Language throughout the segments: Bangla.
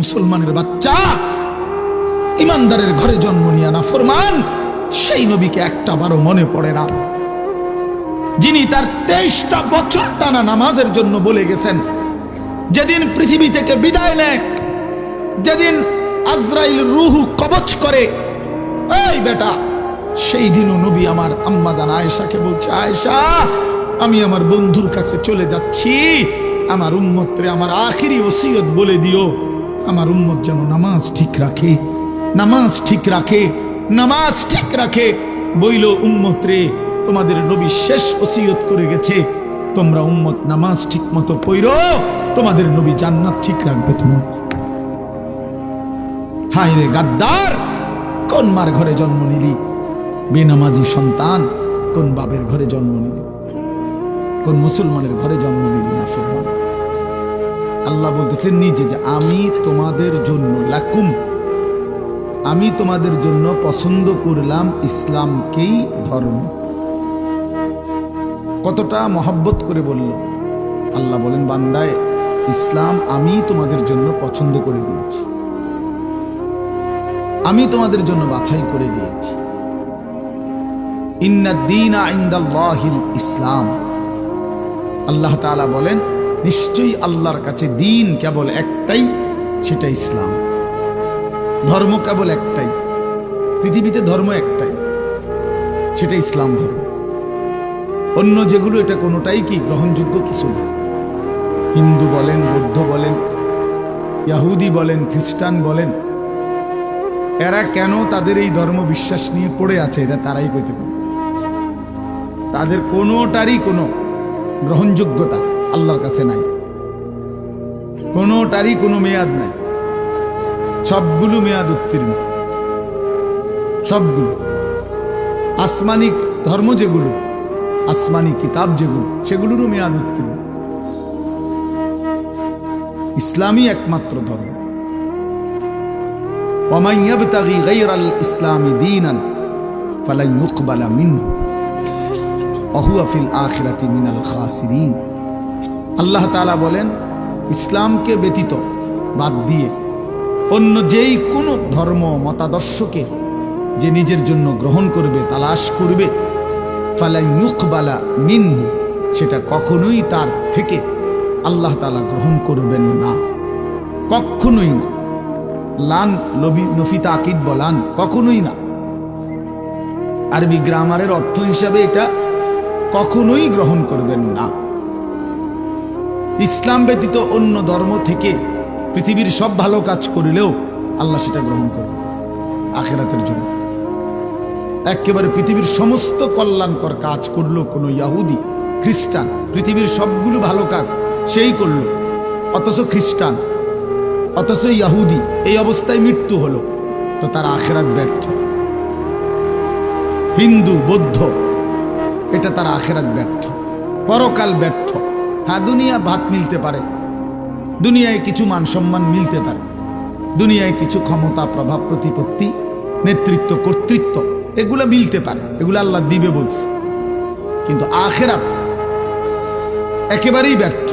মুসলমানের বাচ্চা ইমানদারের ঘরে জন্ম নিয়ে না ফরমান, সেই নবীকে একটা বারও মনে পড়ে না, যিনি তার 23টা বছর টানা নামাজের জন্য বলে গেছেন। যেদিন পৃথিবী থেকে বিদায় নেয়, যেদিন আজরাইল রূহ কবজ করে, এই বেটা, সেই দিনও নবী আমার আম্মা জান আয়েশাকে বলছে, আয়েশা, আমি আমার বন্ধুর কাছে চলে যাচ্ছি, আমার উম্মতরে আমার আখিরি ওসিয়ত বলে দিও, আমার উম্মত যেন নামাজ ঠিক রাখে, নামাজ ঠিক রাখে, নামাজ ঠিক রাখে। বইল, উম্মত রে, তোমাদের নবী শেষ ওসিয়ত করে গেছে, তোমরা উম্মত নামাজ ঠিক মতো পড়ো, তোমাদের নবী জান্নাত ঠিক রাখবে তোমার। হায় রে গাদ্দার, কোন মার ঘরে জন্ম নিলি? বেনামাজি সন্তান, কোন বাবের ঘরে জন্ম নিলি? কোন মুসলমানের ঘরে জন্ম নিলি? না ফিরমান। আল্লাহ বলতেছেন নিজে যে আমি তোমাদের জন্য লাকুম, আমি তোমাদের জন্য পছন্দ করলাম ইসলামকেই ধর্ম। কতটা মহব্বত করে বলল আল্লাহ। বলেন, বান্দায়, ইসলাম আমি তোমাদের জন্য পছন্দ করে দিয়েছি, আমি তোমাদের জন্য বাছাই করে দিয়েছি। ইন্নাদ-দীনা ইনদাল্লাহিল ইসলাম। আল্লাহ তাআলা বলেন, নিশ্চয়ই আল্লাহর কাছে দিন কেবল একটাই, সেটা ইসলাম। ধর্ম কেবল একটাই, পৃথিবীতে ধর্ম একটাই, সেটা ইসলাম ধর্ম। অন্য যেগুলো এটা কোনোটাই কি গ্রহণযোগ্য কিছু না। হিন্দু বলেন, বৌদ্ধ বলেন, ইহুদি বলেন, খ্রিস্টান বলেন, এরা কেন তাদের এই ধর্ম বিশ্বাস নিয়ে পড়ে আছে, এটা তারাই কইতে পারে। তাদের কোনোটারই কোনো গ্রহণযোগ্যতা আল্লাহর কাছে নাই, কোনোটারই কোনো মেয়াদ নাই, সবগুলো মেয়াদ উত্তীর্ণ। সবগুলো আসমানি ধর্ম যেগুলো, আসমানি কিতাব যেগুলো, সেগুলোরও মেয়াদ উত্তীর্ণ। ইসলামই একমাত্র ধর্ম। ওয়ামান ইয়াবতাগি গায়রাল ইসলামি দীনান ফালান ইউকবালা মিনহু ওয়া হুয়া ফিল আখিরাতি মিনাল খাসিরিন। আল্লাহ তাআলা বলেন, ইসলামকে ব্যতীত বাদ দিয়ে অন্য যেই কোনো ধর্ম মতাদর্শকে যে নিজের জন্য গ্রহণ করবে, তালাশ করবে, ফালান ইউকবালা মিনহু, সেটা কখনোই তার থেকে আল্লাহ তাআলা গ্রহণ করবেন না, কখনোই না। লান নফি তাকিদ বলান, কখনোই না। আরবি গ্রামারের অর্থ হিসাবে এটা কখনোই গ্রহণ করবেন না। ইসলাম ব্যতীত অন্য ধর্ম থেকে পৃথিবীর সব ভালো কাজ করলেও আল্লাহ সেটা গ্রহণ করবেন আখিরাতের জন্য। একেবারে পৃথিবীর সমস্ত কল্যাণকর কাজ করলো কোনো ইহুদি খ্রিস্টান, পৃথিবীর সবগুলো ভালো কাজ সেই করলো, অথচ খ্রিস্টান, অথচ ইহুদি এই অবস্থায় মৃত্যু হলো, তো তার আখিরাত ব্যর্থ। হিন্দু বৌদ্ধ, এটা তার আখিরাত ব্যর্থ, পরকাল ব্যর্থ। হ্যাঁ, দুনিয়া ভাত মিলতে পারে, দুনিয়ায় কিছু মান সম্মান মিলতে পারে, দুনিয়ায় কিছু ক্ষমতা, প্রভাব, প্রতিপত্তি, নেতৃত্ব, কর্তৃত্ব, এগুলো মিলতে পারে, এগুলো আল্লাহ দিবে বলছে, কিন্তু আখিরাত একেবারেই ব্যর্থ।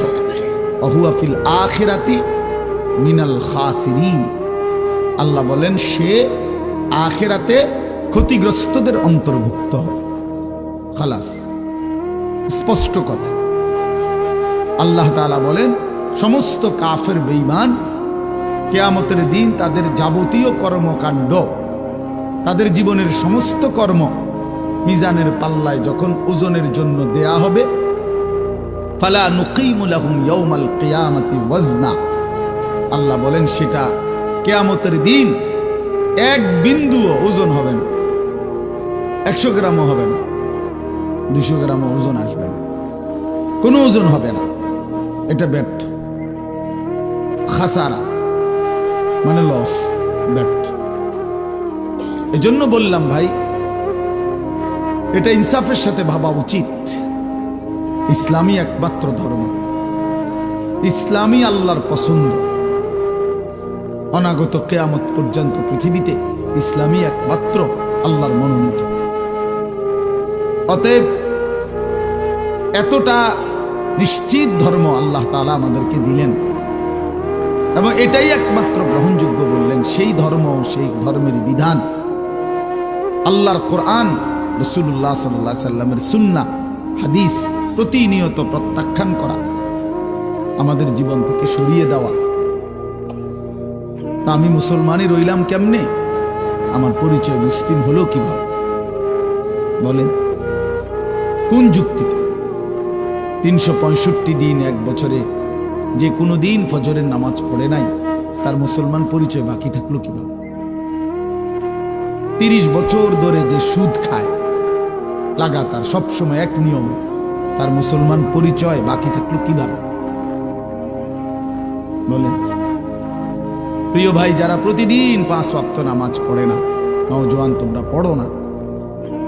ওয়া ফিল আখিরাতি মিনাল খাসিরিন। আল্লাহ বলেন, সে আখিরাতে ক্ষতিগ্রস্তদের অন্তর্ভুক্ত হবে। খালাস, স্পষ্ট কথা। আল্লাহ তাআলা বলেন, সমস্ত কাফের বেঈমান কিয়ামতের দিন তাদের যাবতীয় কর্মকাণ্ড, তাদের জীবনের সমস্ত কর্ম মিজানের পাল্লায় যখন ওজনের জন্য দেয়া হবে, ফালা নুকিমু লাহুম ইয়াউমাল কিয়ামাতি ওয়াজনা। আল্লাহ বলেন, সেটা কিয়ামতের দিন এক বিন্দুও ওজন হবে না, 100 গ্রামও হবে না, 200 গ্রামও ওজন আসবে না, কোনো ওজন হবে না। এটা ব্যর্থ, খাসারা মানে লস, ব্যর্থ। এজন্য বললাম ভাই, এটা ইনসাফের সাথে ভাবা উচিত। ইসলামই একমাত্র ধর্ম, ইসলামই আল্লাহর পছন্দ। অনাগত কিয়ামত পর্যন্ত পৃথিবীতে ইসলামই একমাত্র আল্লাহর মনোনীত। অতএব এতটা নিশ্চিত ধর্ম আল্লাহ তাআলা আমাদেরকে দিলেন, এবং এটাই একমাত্র গ্রহণ সেই ধর্ম, সেই ধর্মের বিধান, আল্লাহর কোরআন, রাসূলুল্লাহ সাল্লাল্লাহু আলাইহি সাল্লামের সুন্নাহ হাদিস প্রতিনিয়ত প্রত্যাখ্যান করা, আমাদের জীবন থেকে সরিয়ে দেওয়া। তা আমি মুসলমানই রইলাম কেমনে? আমার পরিচয় মুসলিম হলো কিভাবে বলেন? কোন যুক্তিতে? 365 দিন এক বছরে যে কোনো দিন ফজরের নামাজ পড়ে নাই, তার মুসলমান পরিচয় বাকি থাকলো কিভাবে? 30 বছর ধরে যে সুদ খায় লাগাতার সবসময় এক নিয়মে, তার মুসলমান পরিচয় বাকি থাকলো কিভাবে বলেন? প্রিয় ভাই, যারা প্রতিদিন 5 ওয়াক্ত নামাজ পড়ে না, নওজোয়ান তোমরা পড়ো না,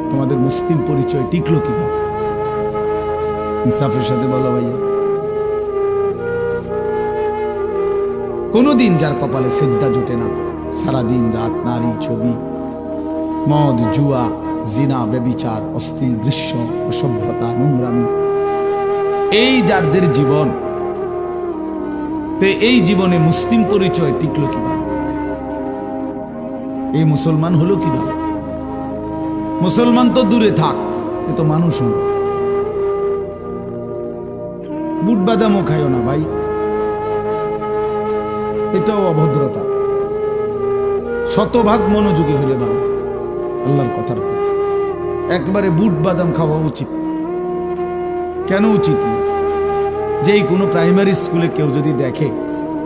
তোমাদের মুসলিম পরিচয় টিকলো কিভাবে? ইনসাফের সাথে বলো ভাইয়া। কোনদিন যার কপালে সেজদা জোটে না, সারাদিন রাত নারী ছবি, মদ, জুয়া, জিনা, ব্যভিচার, অশ্লীল দৃশ্য, অসভ্যতা, নোংরামি, এই যাদের জীবন, এই জীবনে মুসলিম পরিচয় টিকলো কিভাবে? এই মুসলমান হলো কিভাবে? মুসলমান তো দূরে থাক, এ তো মানুষ হল। বুট বাদামও খাইও না ভাই, এটাও অভদ্রতা। শতভাগ মনোযোগী হলে ভালো আল্লাহর কথার প্রতি। একবারে বুট বাদাম খাওয়া উচিত কেন? উচিত না। যেই কোনো প্রাইমারি স্কুলে কেউ যদি দেখে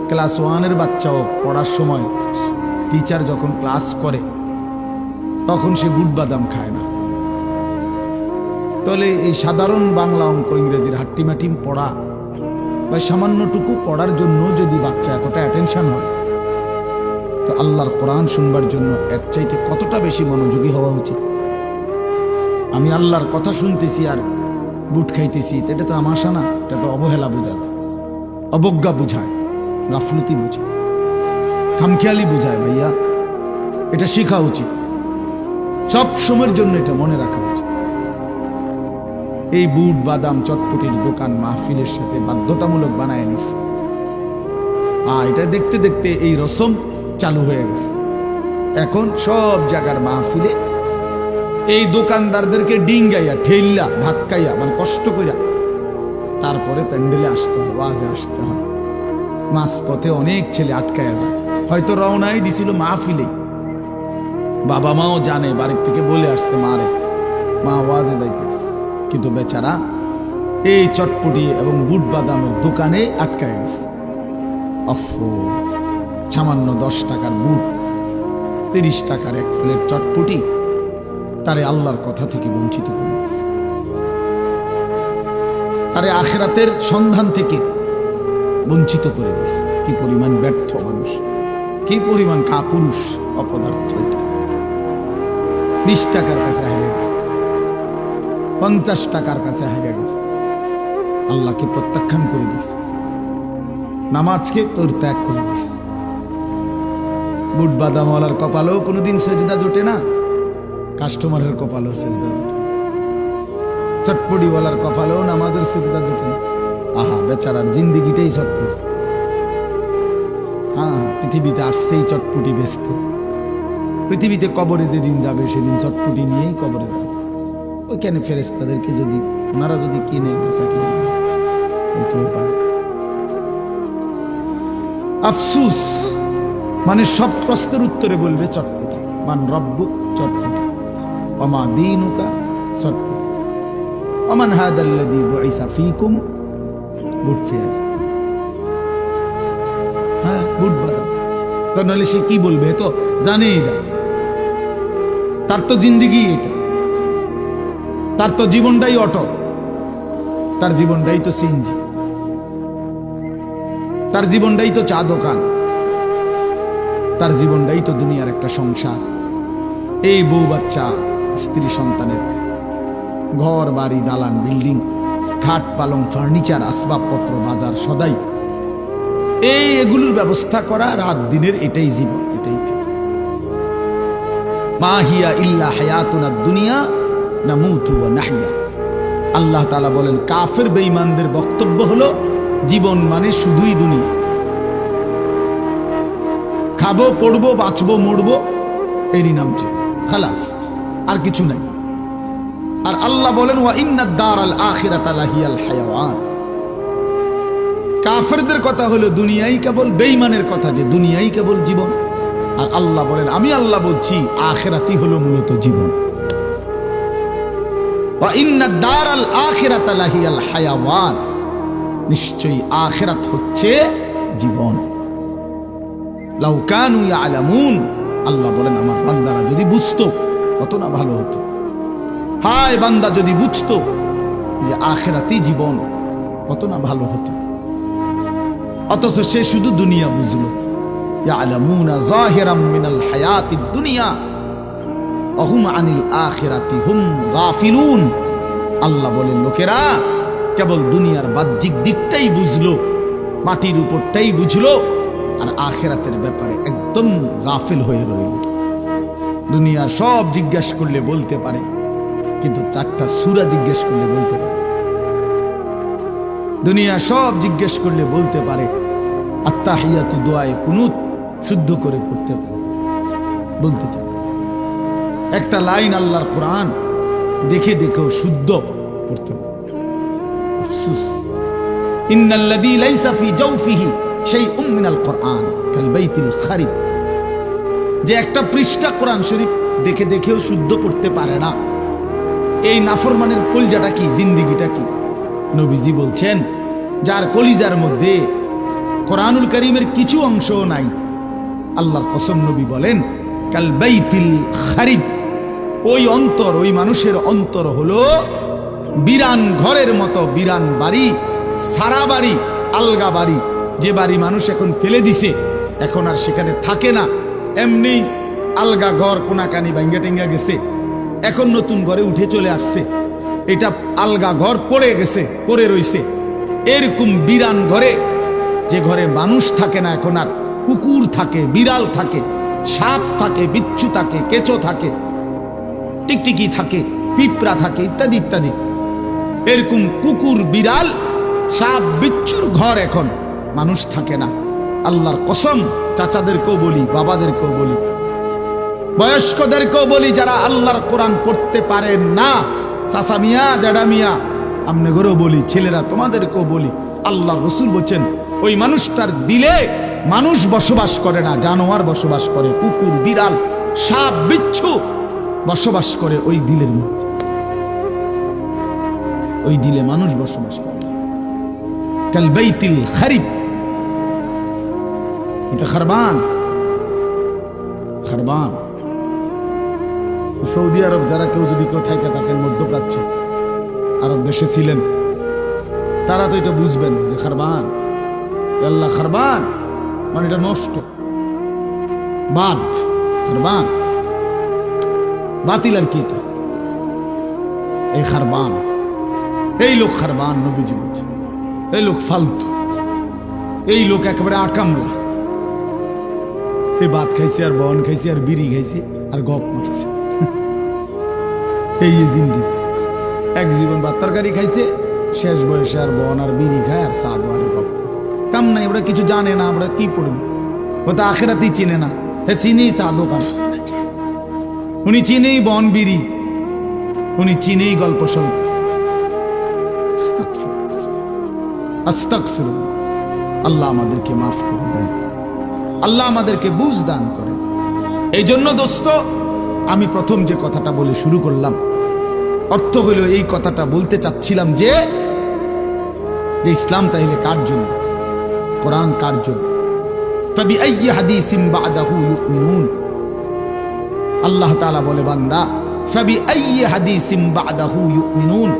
ক্লাস 1-এর বাচ্চাও পড়ার সময় টিচার যখন ক্লাস করে তখন সে বুট বাদাম খায় না, তাহলে এই সাধারণ বাংলা, অঙ্ক, ইংরেজির হাট্টিমাটিম পড়া বা সামান্যটুকু পড়ার জন্য যদি বাচ্চা এতটা অ্যাটেনশন হয়, তো আল্লাহর কোরআন শুনবার জন্য এর চাইতে কতটা বেশি মনোযোগী হওয়া উচিত? আমি আল্লাহর কথা শুনতেছি আর বুট খাইতেছি, এটা তো আমাশা না, এটা তো অবহেলা বোঝায়, অবজ্ঞা বুঝায়, গাফলতি বুঝায়, খামখেয়ালি বুঝায়। ভাইয়া, এটা শেখা উচিত, সব সময়ের জন্য এটা মনে রাখা উচিত। এই বুট বাদাম চটপটির দোকান মাহফিলের সাথে বাধ্যতামূলক বানায় নিছে, এটা দেখতে দেখতে এই রসম চালু হয়ে গেছে। এখন সব জায়গার মাহফিলে এই দোকানদারদেরকে ডিঙ্গাইয়া, ঠেল্লা, ধাক্কাইয়া, মানে কষ্ট কইরা তারপরে প্যান্ডেলে আসতে হয়, ওয়াজে আসতে হয়। মাঝপথে অনেক ছেলে আটকায়া যায়, হয়তো রওনাই দিছিল মাহফিলে, বাবা মাও জানে, বাড়ির থেকে বলে আসছে মারে, মা ওয়াজে যাইতেছে, কিন্তু বেচারা এই চটপটি এবং বুট বাদামের দোকানে আটকায় গেছে। সামান্য 10 টাকার বুট, 30 টাকার এক প্লেট চটপটি তারে আল্লাহর কথা থেকে বঞ্চিত করে দিয়েছে, তারে আখিরাতের সন্ধান থেকে বঞ্চিত করে দিয়েছে। কি পরিমাণ ব্যর্থ মানুষ, কি পরিমাণ কাপুরুষ, অপদার্থ। 20 টাকার কাছে হারিয়ে গেছে, 50 টাকার কাছে হারিয়ে গেছে, আল্লাহকে প্রত্যাখ্যান করে দিয়েছে, নামাজকে তোর ত্যাগ করে দিয়েছে। বুট বাদামওয়ালার কপালেও কোনোদিন সেজদা জোটে না, কাস্টমারের কপালেও সেজদা জোটে, চটপটিওয়ালার কপালেও নামাজের সেজদা জোটে না। আহা, বেচারার জিন্দিগিটাই চটপটি। হ্যাঁ, পৃথিবীতে আসছেই চটপটি বেচতে, পৃথিবীতে কবরে যেদিন যাবে সেদিন চটপটি নিয়েই কবরে যাবে। ওইখানে ফেরেশতাদেরকে যদি ওনারা যদি কিনে বেচা কিনে হইতেও পারে। আফসুস, মানে সব প্রশ্নের উত্তরে বলবে চটপটি। মান রব্বুক, চটপটি। ওমা দীনুকা, চটপটি। ওমান হাদাল্লাযী বুইসা ফীকুম, বুট ফেয়ার। হ্যাঁ, বুট বাদাম। তো নাহলে সে কি বলবে? তো জানেই না, তার তো জিন্দিগি এটা, তার তো জীবনটাই অটো, তার জীবনটাই তো সিএনজি, তার জীবনটাই তো চা দোকান, তার জীবনটাই তো দুনিয়ার একটা সংসার। এই বউ বাচ্চা, স্ত্রী সন্তানের ঘর বাড়ি, দালান, বিল্ডিং, খাট পালং, ফার্নিচার, আসবাবপত্র, বাজার, সদাই, এগুলোর ব্যবস্থা করা রাত দিনের, এটাই জীবন, এটাই মা হিয়া ইল্লা হায়াতুনা দুনিয়া নামুতু ওয়া নাহইয়া। আল্লাহ তাআলা বলেন, কাফের বেঈমানদের বক্তব্য হলো জীবন মানে শুধুই দুনিয়া, খাবো, পড়বো, বাঁচবো, মরবো, এরই নাম জীবন, খালাস, আর কিছু নাই। আর আল্লাহ বলেন ওয়া ইন্নাদ দারাল আখিরাতা লাহিয়াল হায়াওয়ান। কাফেরদের কথা হলো দুনিয়াই কেবল, বেঈমানের কথা যে দুনিয়াই কেবল জীবন। আর আল্লাহ বলেন, আমি আল্লাহ বলছি আখিরাতই হলো মূলত জীবন। ওয়া ইন্নাদ দারাল আখিরাতা লাহিয়াল হায়াওয়ান, নিশ্চয়ই আখিরাত হচ্ছে জীবন। লাউ কানু ইয়ালামুন, আল্লাহ বলেন আমার বান্দারা যদি বুঝতো কত না ভালো হতো। হায় বান্দা যদি বুঝতো যে আখিরাতই জীবন, কত না ভালো হতো। অথচ সে শুধু দুনিয়া বুঝলো। ইয়ালামুনা যাহিরাম মিনাল হায়াতিদ দুনিয়া ওয়া হুম আনিল আখিরাতি হুম গাফিলুন। আল্লাহ বলেন লোকেরা কেবল দুনিয়ার বাহ্যিক দিকটাই বুঝলো, মাটির উপরটাই বুঝলো, আর আখিরাতের ব্যাপারে একদম গাফিল হয়ে রইল। দুনিয়া সব জিজ্ঞেস করলে বলতে পারে, কিন্তু 4টা সূরা জিজ্ঞেস করলে বলতে পারে। দুনিয়া সব জিজ্ঞেস করলে বলতে পারে, আত্তাহিয়াতু দুআয়ে কুনুত শুদ্ধ করে পড়তে পারে, বলতে চায়। একটা লাইন আল্লাহর কোরআন দেখে দেখেও শুদ্ধ পড়তে পারে। আফসোস, ইন্নাল্লাযী লাইসা ফি জাওফিহি শাইউম মিনাল কোরআন কাল বাইতিল খারিব। যে একটা পৃষ্ঠা কোরআন শরীফ দেখে দেখেও শুদ্ধ পড়তে পারে না, এই নাফরমানের কলিজাটা কি, জিন্দেগিটা কি? নবীজি বলছেন, যার কলিজার মধ্যে কোরআনুল কারীমের কিছু অংশও নাই, আল্লাহর কসম নবী বলেন কাল বাইতিল খারিব, ওই অন্তর, ওই মানুষের অন্তর হলো বিরান ঘরের মতো, বিরান বাড়ি, সারা বাড়ি, আলগা বাড়ি। যে বাড়ি মানুষ এখন ফেলে দিছে, এখন আর সেখানে থাকে না, এমনি আলগা ঘর, কোনাকানি ভাঙ্গা টেঙ্গা গেছে, এখন নতুন ঘরে উঠে চলে আসছে, এটা আলগা ঘর পড়ে গেছে, পড়ে রইছে। এরকম বিরান ঘরে, যে ঘরে মানুষ থাকে না এখন আর, কুকুর থাকে, বিড়াল থাকে, সাপ থাকে, বিচ্ছু থাকে, কেঁচো থাকে, টিকটিকি থাকে, পিঁপড়া থাকে, ইত্যাদি ইত্যাদি। এরকম কুকুর, বিড়াল, সাপ, বিচ্ছুর ঘর এখন মানুষ থাকে না। আল্লাহর কসম, চাচাদেরকেও বলি, বাবাদেরকেও বলি, বয়স্কদেরকেও বলি, যারা আল্লাহর কোরআন পড়তে পারেন না, চাচা মিয়া, জাডা মিয়া, আমনেগরেও বলি, ছেলেরা তোমাদেরকেও বলি, আল্লাহর রাসূল বলেন ওই মানুষটার দিলে মানুষ বসবাস করে না, জানোয়ার বসবাস করে, কুকুর, বিড়াল, সাপ, বিচ্ছু বসবাস করে ওই দিলের মধ্যে। ওই দিলে মানুষ বসবাস করে। কাল বাইতিল খারিব, এটা খারবান, খারবান। সৌদি আরব যারা কেউ যদি কেউ থাকে থাকেন, মধ্যপ্রাচ্যে আরব দেশে ছিলেন, তারা তো এটা বুঝবেন যে খারবান, আল্লাহ খারবান মানে এটা নষ্ট, বাদ, খারবান বাতিল। আর কি এটা? এই খারবান, এই লোক খারবান। নবীজি বলছেন এই লোক ফালতু, এই লোক একেবারে আকামলা। এই ভাত খাইছে, আর বন খাইছে, আর বিড়ি খাইছে, আর গপ মারছে। এই জিন্দেগি। এক জীবন ভাত তরকারি খাইছে, শেষ বয়সে আর বন আর বিড়ি খায়, আর সাদ আর গপ। কাম নাই, ওরা কিছু জানে না, আমরা কি পড়বো? ও তো আখিরাতই চিনে না। হ্যাঁ, চিনেই সাদও কাম, উনি চিনেই বন বিড়ি, উনি চিনেই গল্প সল্প। আস্তাগফিরুল্লাহ। আল্লাহ আমাদেরকে মাফ করে দেন, আল্লাহ আমাদেরকে বুঝ দান করেন। এই জন্য দোস্ত, আমি প্রথম যে কথাটা বলে শুরু করলাম, অর্থ হইল এই কথাটা বলতে চাচ্ছিলাম যে ইসলাম তাইলে কার জন্য, কোরআন কার জন্য? ফাবিআইয়ি হাদিসিন বা'দাহু ইউমিনুন। আল্লাহ তাআলা বলে, বান্দা ফাবিআইয়ি হাদিসিন বা'দাহু ইউমিনুন,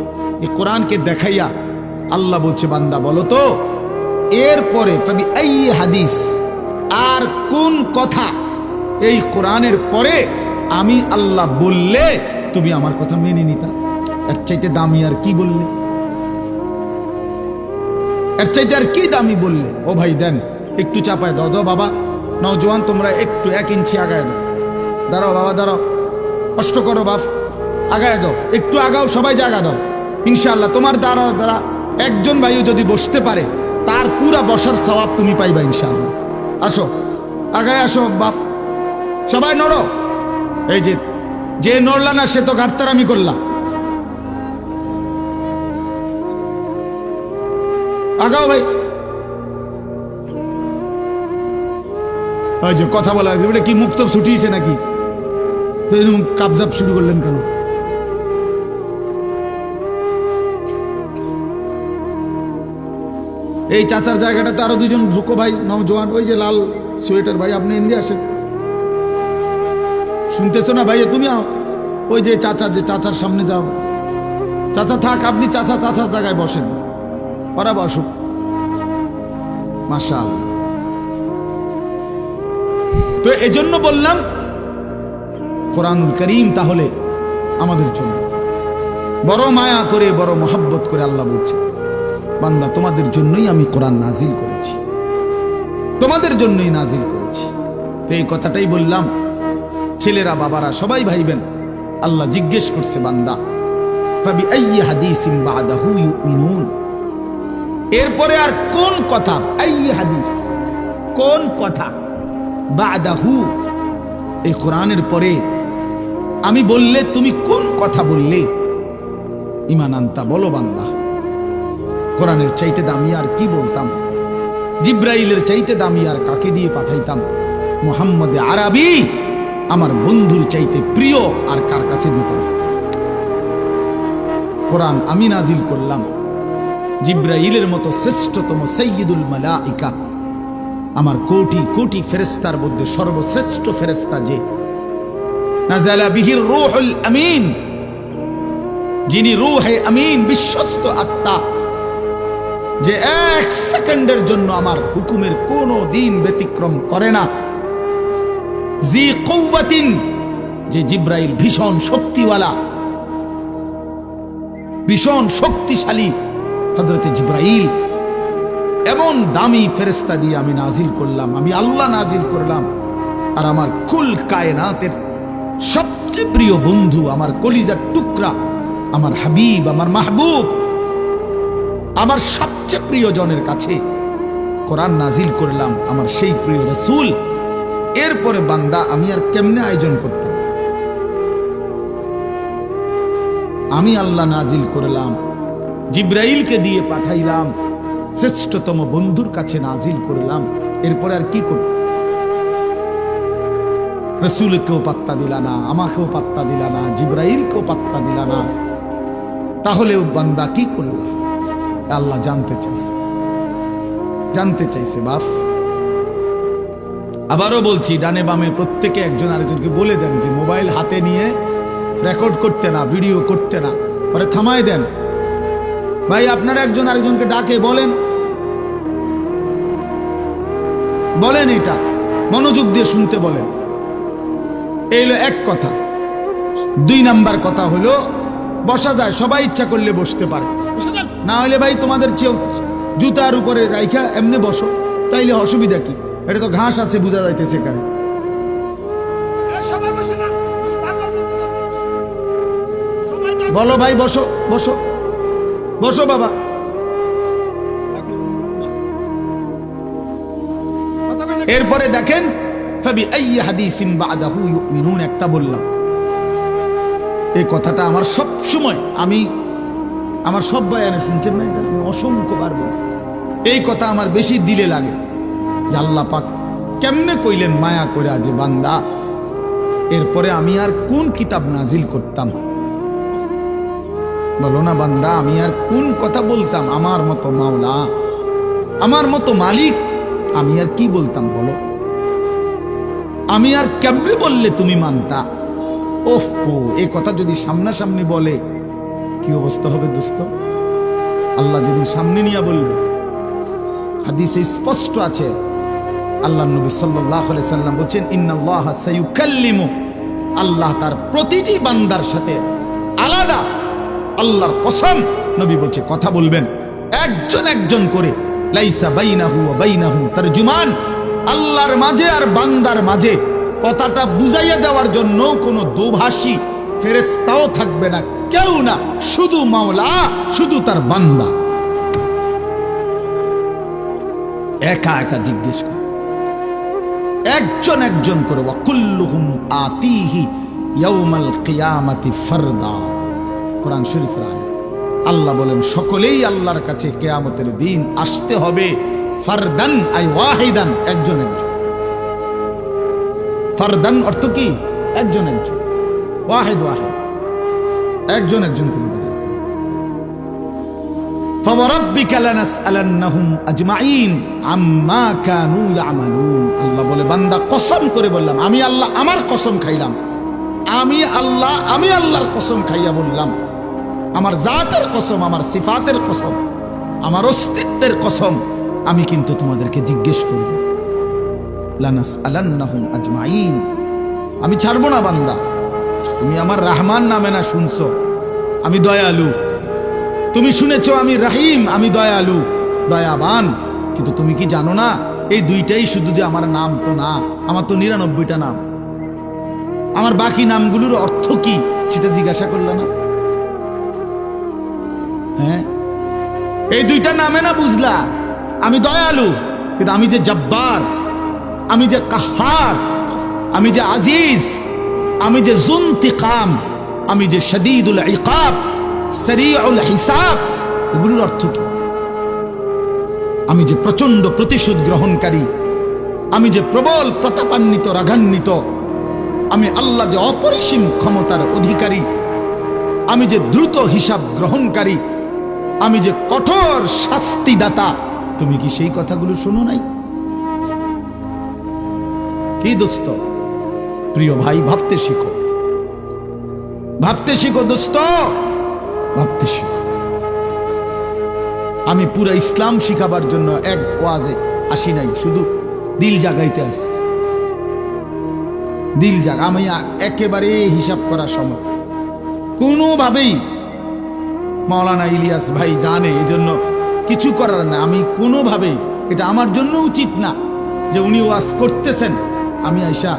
এই কোরআনকে দেখাইয়া আল্লাহ বলছে, বান্দা বলো তো এরপরে ফাবিআইয়ি হাদিস, আর কোন কথা এই কোরআনের পরে আমি আল্লাহ বললে তুমি আমার কথা মেনে নিতা? এর চাইতে দামি আর কি বললে? এর চাইতে আর কি দামি বললে? ও ভাই দেন, একটু চাপায় দাও, দাও বাবা, নওজোয়ান তোমরা একটু 1 ইঞ্চি আগায় দাও, দাঁড়াও বাবা দাঁড়াও, কষ্ট করো বাপ, আগায় দাও, একটু আগাও, সবাই জায়গা দাও। ইনশাআল্লাহ তোমার দ্বারা একজন ভাইও যদি বসতে পারে, তার পুরা বসার সওয়াব তুমি পাইবা ইনশাআল্লাহ। আসো আগায় আসো বাপ, সবাই নড়ো। এই যে নড়লা না সে তো ঘাটতারামি করলাম। আগাও ভাই। ওই যে কথা বলা বলে কি মুক্ত ছুটিয়েছে নাকি, তো এরকম কাবজাব শুরু করলেন কেন? এই চাচার জায়গাটাতে আরো দুজন ঢুকো ভাই, নওজোয়ান, ওই যে লাল সোয়েটার ভাই, আপনি এদিকে আসেন। শুনতেছো না ভাই? তুমি ওই যে চাচার সামনে যাও। চাচা থাক, আপনি চাচার জায়গায় বসেন, ওরা বসুক। মাশাআল্লাহ। তো এজন্য বললাম কোরআনুল কারীম তাহলে আমাদের জন্য বড় মায়া করে, বড় মহব্বত করে আল্লাহ বলছে, বান্দা তোমাদের জন্যই আমি কোরআন নাজিল করেছি, তোমাদের জন্যই নাজিল করেছি। তো এই কথাটাই বললাম, ছেলেরা বাবারা সবাই ভাইবেন। আল্লাহ জিজ্ঞেস করছে, বান্দা ফাবি আইয়ি হাদিসিন বাদাহু ইউমিনুন, এরপরে আর কোন কথা, আইয়ি হাদিস, কোন কথা, বাদাহু, এই কোরআনের পরে আমি বললে তুমি কোন কথা বললে ঈমান আনতা, বলো বান্দা। কোরআনের চাইতে দামি আর কি বলতাম? জিব্রাইলের চাইতে দামি আর কাকে দিয়ে পাঠাইতাম? মুহাম্মদে আরবি আমার বন্ধুর চাইতে প্রিয় আর কার কাছে দিতাম? কোরআন আমি নাজিল করলাম, জিব্রাইলের মতো শ্রেষ্ঠতম সাইয়্যিদুল মালাইকা, আমার কোটি কোটি ফেরেশতার মধ্যে সর্বশ্রেষ্ঠ ফেরেশতা যে, নাযালা বিহির রূহুল আমিন, যিনি রূহে আমিন, বিশ্বস্ত আত্মা, যে এক সেকেন্ডের জন্য আমার হুকুমের কোনো দিন ব্যতিক্রম করে না। জি কুওয়াতিন, যে জিব্রাইল ভীষণ শক্তিওয়ালা, ভীষণ শক্তিশালী হযরতে জিব্রাইল, এমন দামি ফেরেশতা দিয়ে আমি নাজিল করলাম, আমি আল্লাহ নাজিল করলাম। আর আমার কুল কায়নাতের সবচেয়ে প্রিয় বন্ধু, আমার কলিজার টুকরা, আমার হাবিব, আমার মাহবুব, আমার সবচেয়ে প্রিয়জনের কাছে কোরআন নাজিল করলাম, আমার সেই প্রিয় রাসূল। এরপরে বান্দা আমি আর কেমনে আয়োজন করতাম? আমি আল্লাহ নাজিল করলাম, জিব্রাইলকে দিয়ে পাঠাইলাম, শ্রেষ্ঠতম বন্ধুর কাছে নাজিল করলাম, এরপরে আর কি করতাম? রাসূলকেও পাত্তা দিলা না, আমাকেও পাত্তা দিলা না, জিব্রাইলকেও পাত্তা দিলা না, তাহলেও বান্দা কি করলা? আল্লাহ জানতে চাইছে বাপ। আবারও বলছি, ডানে বামে প্রত্যেকে একজন আরেকজনকে বলে দেন যে মোবাইল হাতে নিয়ে রেকর্ড করতে না, ভিডিও করতে না, পরে থামায় দেন। ভাই আপনারা একজন আরেকজনকে ডাকে বলেন, এটা মনোযোগ দিয়ে শুনতে বলেন। এই হলো এক কথা। 2 নাম্বার কথা হলো, বসা যায়, সবাই ইচ্ছা করলে বসতে পারে, না হলে ভাই তোমাদের জুতার উপরে রাইখা এমনি বসো, তাইলে অসুবিধা কি? এটা তো ঘাস আছে, বোঝা যাইতেছে এখানে। বলো ভাই, বসো বসো বসো বাবা। এরপরে দেখেন, ফাবি আইয়ি হাদিসিন বাদাহু ইউমিনুন, একটা বললাম। এই কথাটা আমার সব সময়, আমি আমার সব বয়ানে শুনছেন না, এটা অসংখ্যবার বলি, এই কথা আমার বেশি দিলে লাগে যে আল্লাহ পাক কেমনে কইলেন মায়া করে, যে বান্দা এরপরে আমি আর কোন কিতাব নাজিল করতাম? বলো না বান্দা, আমি আর কোন কথা বলতাম? আমার মতো মাওলা, আমার মতো মালিক, আমি আর কি বলতাম বলো? আমি আর কেমনে বললে তুমি মানতা? ওফ, এই কথা যদি সামনাসামনি বলে কি অবস্থা হবে দোস্ত? আল্লাহ যদি সামনে নিয়ে বলবে, হাদিসে স্পষ্ট আছে, আল্লাহ নবী সাল্লাল্লাহু আলাইহি সাল্লাম বলেন, ইন্নাল্লাহা সায়ুকাল্লিমু, আল্লাহ তার প্রতিটি বান্দার সাথে আলাদা, আল্লাহর কসম, নবী বলছে কথা বলবেন একজন একজন করে, লাইসা বাইনাহু ওয়া বাইনাহু তারজুমান, আল্লাহর মাঝে আর বান্দার মাঝে কথাটা বুঝাইয়া দেওয়ার জন্য কোনো দোভাষী ফেরেশতাও থাকবে না, কেউ না, শুধু মাওলা, শুধু তার বান্দা। একা একা জিজ্ঞেস কর, একজন একজন করে, ওয়া কুল্লুহুম আতিহি ইয়াউমাল কিয়ামাতি ফারদা। কোরআন শরীফের আয়াত। আল্লাহ বলেন সকলেই আল্লাহর কাছে কিয়ামতের দিন আসতে হবে ফারদান আই ওয়াহিদান, একজন একজন। ফারদান অর্থ কি? একজন একজন, ওয়াহিদ ওয়াহিদ, একজন একজন করে দাঁড়াতে। ফাওয়ারাব্বিকা লানাসআলান্নাহুম আজমাইন আম্মা কানু ইয়ামালুন। আল্লাহ বলে বান্দা কসম করে বললাম, আমি আল্লাহ আমার কসম খাইলাম, আমি আল্লাহর কসম খাইয়া বললাম, আমার জাতের কসম, আমার সিফাতের কসম, আমার অস্তিত্বের কসম, আমি কিন্তু তোমাদেরকে জিজ্ঞেস করব। লানাসআলান্নাহুম আজমাইন, আমি ছাড়বো না বান্দা। তুমি আমার রহমান নামে না শুনছো, আমি দয়ালু। তুমি শুনেছো আমি রহিম, আমি দয়ালু দয়াবান। কিন্তু তুমি কি জানো না এই দুইটাই শুধু যে আমার নাম তো না, আমার তো 99টা নাম। আমার বাকি নামগুলোর অর্থ কি সেটা জিজ্ঞাসা করলে না? হ্যাঁ, এই দুইটা নামে না বুঝলা আমি দয়ালু, কিন্তু আমি যে জব্বার, আমি যে কাহার, আমি যে আজিজ, আমি যে যুনতিকাম, আমি যে শদীদুল ইকাব, সরিউল হিসাব, এগুলোর অর্থ কি? আমি যে প্রচন্ড প্রতিশোধ গ্রহণকারী, আমি যে প্রবল প্রতাপান্বিত রাগান্বিত, আমি আল্লাহ যে অপরিসীম ক্ষমতার অধিকারী, আমি যে দ্রুত হিসাব গ্রহণকারী, আমি যে কঠোর শাস্তিদাতা, তুমি কি সেই কথাগুলো শোনো নাই? কি দোস্ত, প্রিয় ভাই, ভাবতে শিখো, ভাবতে শিখো দোস্ত, ভাবতে শিখো। আমি পুরো ইসলাম শিখাবার জন্য এক ওয়াজে আসি নাই, শুধু দিল জাগাইতে আসছি। দিল জাগ, আমি একেবারে হিসাব করার সময় কোনোভাবেই, মাওলানা ইলিয়াস ভাই জানে, এই জন্য কিছু করার না। আমি কোনোভাবেই, এটা আমার জন্য উচিত না যে উনি ওয়াজ করতেছেন আমি আইসা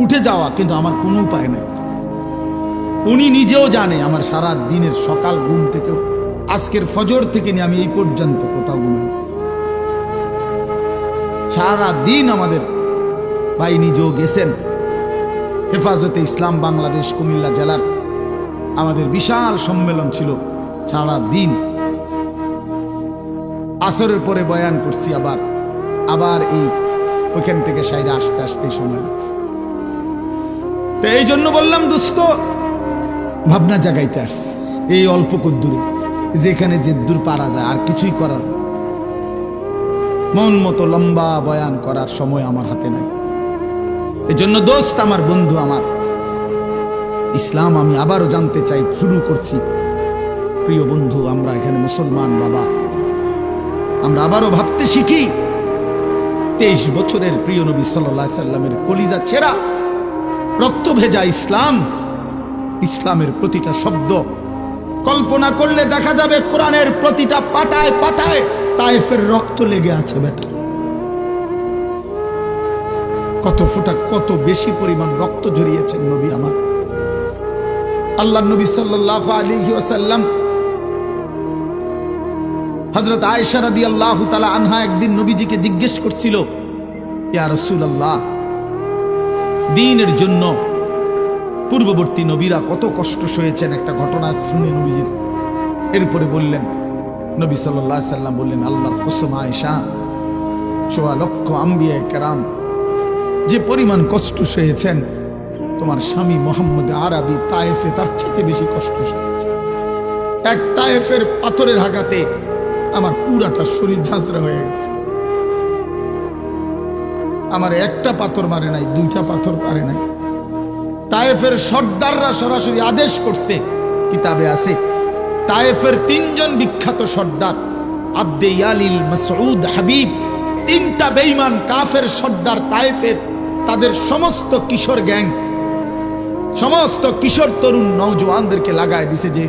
উঠে যাওয়া, কিন্তু আমার কোনো উপায় নাই। উনি নিজেও জানে আমার সারা দিনের সকাল ঘুম থেকে, আজকের ফজর থেকে নিয়ে আমি এই পর্যন্ত কোথাও ঘুমাই, সারা দিন আমাদের ভাই নিজেও গেছেন। হেফাজতে ইসলাম বাংলাদেশ কুমিল্লা জেলার আমাদের বিশাল সম্মেলন ছিল, সারা দিন আসরের পরে বয়ান করছি, আবার এই ওইখান থেকে সাইরা আসতে আসতে সময় লাগছে। তো এই জন্য বললাম দোস্ত, ভাবনা জাগাইতে আসছি এই অল্প কদ্দূরে, যেখানে যে দূর পারা যায়, আর কিছুই করার মন মতো লম্বা বয়ান করার সময় আমার হাতে নাই। এই জন্য দোস্ত, আমার বন্ধু, আমার ইসলাম আমি আবারও জানতে চাই, শুরু করছি। প্রিয় বন্ধু, আমরা এখানে মুসলমান বাবা, আমরা আবারও ভাবতে শিখি। 23 বছরের প্রিয় নবী সাল্লাল্লাহু আলাইহি সাল্লামের কলিজা ছেঁড়া রক্ত ভেজা ইসলাম, ইসলামের প্রতিটা শব্দ কল্পনা করলে দেখা যাবে কোরআনের প্রতিটা পাতায় পাতায় তায়েফের রক্ত লেগে আছে। বেটা, কত ফোঁটা, কত বেশি পরিমাণ রক্ত ঝরিয়েছেন নবী আমার। আল্লাহর নবী সাল্লাল্লাহু আলাইহি ওয়াসাল্লাম, হযরত আয়েশা রাদিয়াল্লাহু তাআলা আনহা একদিন নবীজিকে জিজ্ঞেস করছিল, ইয়া রাসূলুল্লাহ, দ্বীনের জন্য পূর্ববর্তী নবীরা কত কষ্ট সয়েছেন, একটা ঘটনা শুনে নবীজির। এরপরে বললেন, নবী সাল্লাল্লাহু আলাইহি সাল্লাম বললেন, আল্লাহর কসম আয়েশা, 1.25 লক্ষ আম্বিয়া কেরাম যে পরিমাণ কষ্ট সয়েছেন, তোমার স্বামী মুহাম্মদ আরবি তায়েফে তার চেয়ে বেশি কষ্ট সয়েছে। এক তায়েফের পাথরের আঘাতে আমার পুরাটা শরীর ঝাঁঝরা হয়ে গেছে। আমার একটা পাথর মারে নাই, 2টা পাথর পারে নাই। তায়েফের সর্দাররা সরাসরি আদেশ করছে, কিতাবে আছে, তায়েফের 3 জন বিখ্যাত সর্দার, আব্দে ইয়ালিল, মাসউদ, হাবিব, 3টা বেঈমান কাফের সর্দার তায়েফের, তাদের সমস্ত কিশোর গ্যাং, সমস্ত কিশোর তরুণ নওজওয়ানদেরকে লাগায় দিছে যে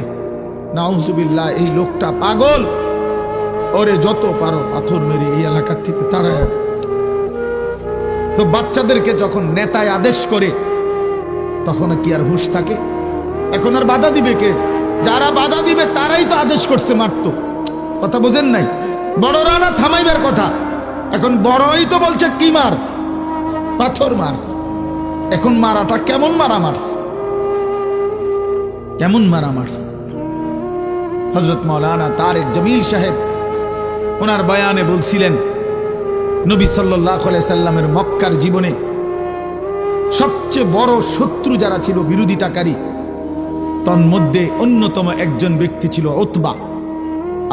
নাউজুবিল্লাহ, এই লোকটা পাগল, ওরে যত পারো পাথর মেরে এই এলাকার থেকে তাড়ায়। তো বাচ্চাদেরকে যখন নেতায় আদেশ করে, তখন কি আর হুঁশ থাকে? এখন আর বাধা দিবে কে? যারা বাধা দিবে তারাই তো আদেশ করছে মারতো। কথা বোঝেন নাই? বড়রা না থামাইবার কথা, এখন বড়ই তো বলছে কি মার, পাথর মার। এখন মারাটা কেমন মারা মারছে, কেমন মারা মারছে। হযরত মাওলানা তারেক জমিল সাহেব ওনার বয়ানে বলছিলেন, নবী সাল্লাল্লাহু আলাইহি সাল্লামের মক্কার জীবনে সবচেয়ে বড় শত্রু যারা ছিল, বিরোধিতাকারী, তন্মধ্যে অন্যতম একজন ব্যক্তি ছিল উতবা।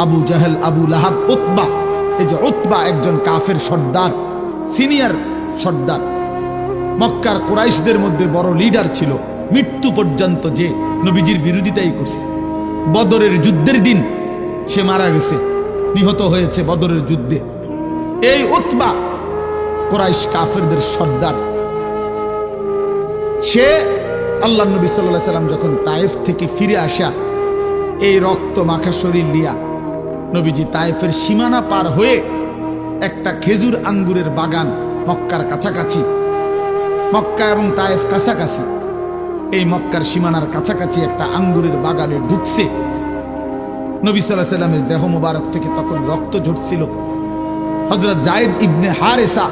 আবু জাহেল, আবু লাহাব, উতবা। এই যে উতবা একজন কাফের সর্দার, সিনিয়র সর্দার, মক্কার কুরাইশদের মধ্যে বড় লিডার ছিল, মৃত্যু পর্যন্ত যে নবীজির বিরোধিতাই করছে। বদরের যুদ্ধের দিন সে মারা গেছে, নিহত হয়েছে বদরের যুদ্ধে। এই উতবা কুরাইশ কাফেরদের সর্দার। সে আল্লাহ নবী সাল্লাল্লাহু আলাইহি সাল্লাম যখন তায়েফ থেকে ফিরে আসা, এই রক্ত মাখা শরীর লিয়া নবীজি তায়েফের সীমানা পার হয়ে একটা খেজুর আঙ্গুরের বাগান, মক্কার কাছাকাছি, মক্কা এবং তায়েফ কাছাকাছি, এই মক্কার সীমানার কাছাকাছি একটা আঙ্গুরের বাগানে ঢুকছে। নবী সাল্লাল্লাহু আলাইহি সাল্লামের দেহ মুবারক থেকে তখন রক্ত ঝরছিল। হযরত যায়েদ ইবনে হারেসা,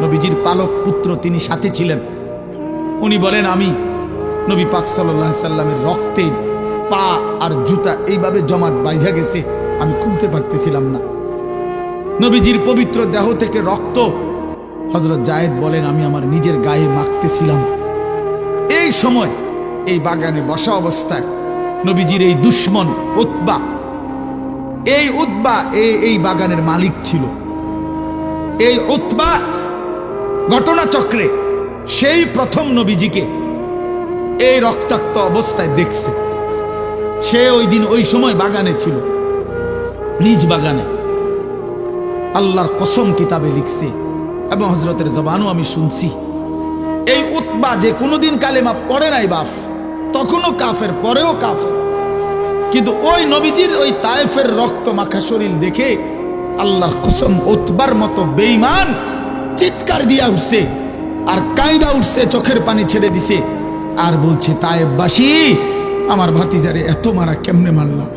নবীজির পালক পুত্র, তিনি সাথে ছিলেন। উনি বলেন, আমি নবী পাক সাল্লাল্লাহু আলাইহি সাল্লামের রক্তে পা আর জুতা এইভাবে জমাট বাইধা গেছে, আমি খুলতে পারতেছিলাম না। নবীজির পবিত্র দেহ থেকে রক্ত, হযরত যায়েদ বলেন, আমি আমার নিজের গায়ে মাখতেছিলাম। এই সময় এই বাগানে বসা অবস্থায় নবীজির এই দুশমন উতবা, এই উতবা এই বাগানের মালিক ছিল। এই উতবা ঘটনাচক্রে সেই প্রথম নবীজিকে এই রক্তাক্ত অবস্থায় দেখছে। সে ওই দিন ওই সময় বাগানে ছিল, নিজ বাগানে। আল্লাহর কসম কিতাবে লিখছে এবং হযরতের জবানও আমি শুনছি, এই উতবা যে কোনোদিন কালেমা পড়ে নাই বাপ, তখনও কাফের, পরেও কাফের, কিন্তু ওই নবীজির ওই তায়েফের রক্ত মাখা শরীর দেখে আল্লাহর কসম উতবার মতো বেঈমান চিৎকার দিয়া উঠছে আর কাঁইদা উঠছে, চোখের পানি ছেড়ে দিছে আর বলছে, তায়েফবাসী, আমার ভাতিজারে এত মারা কেমনে মারলা?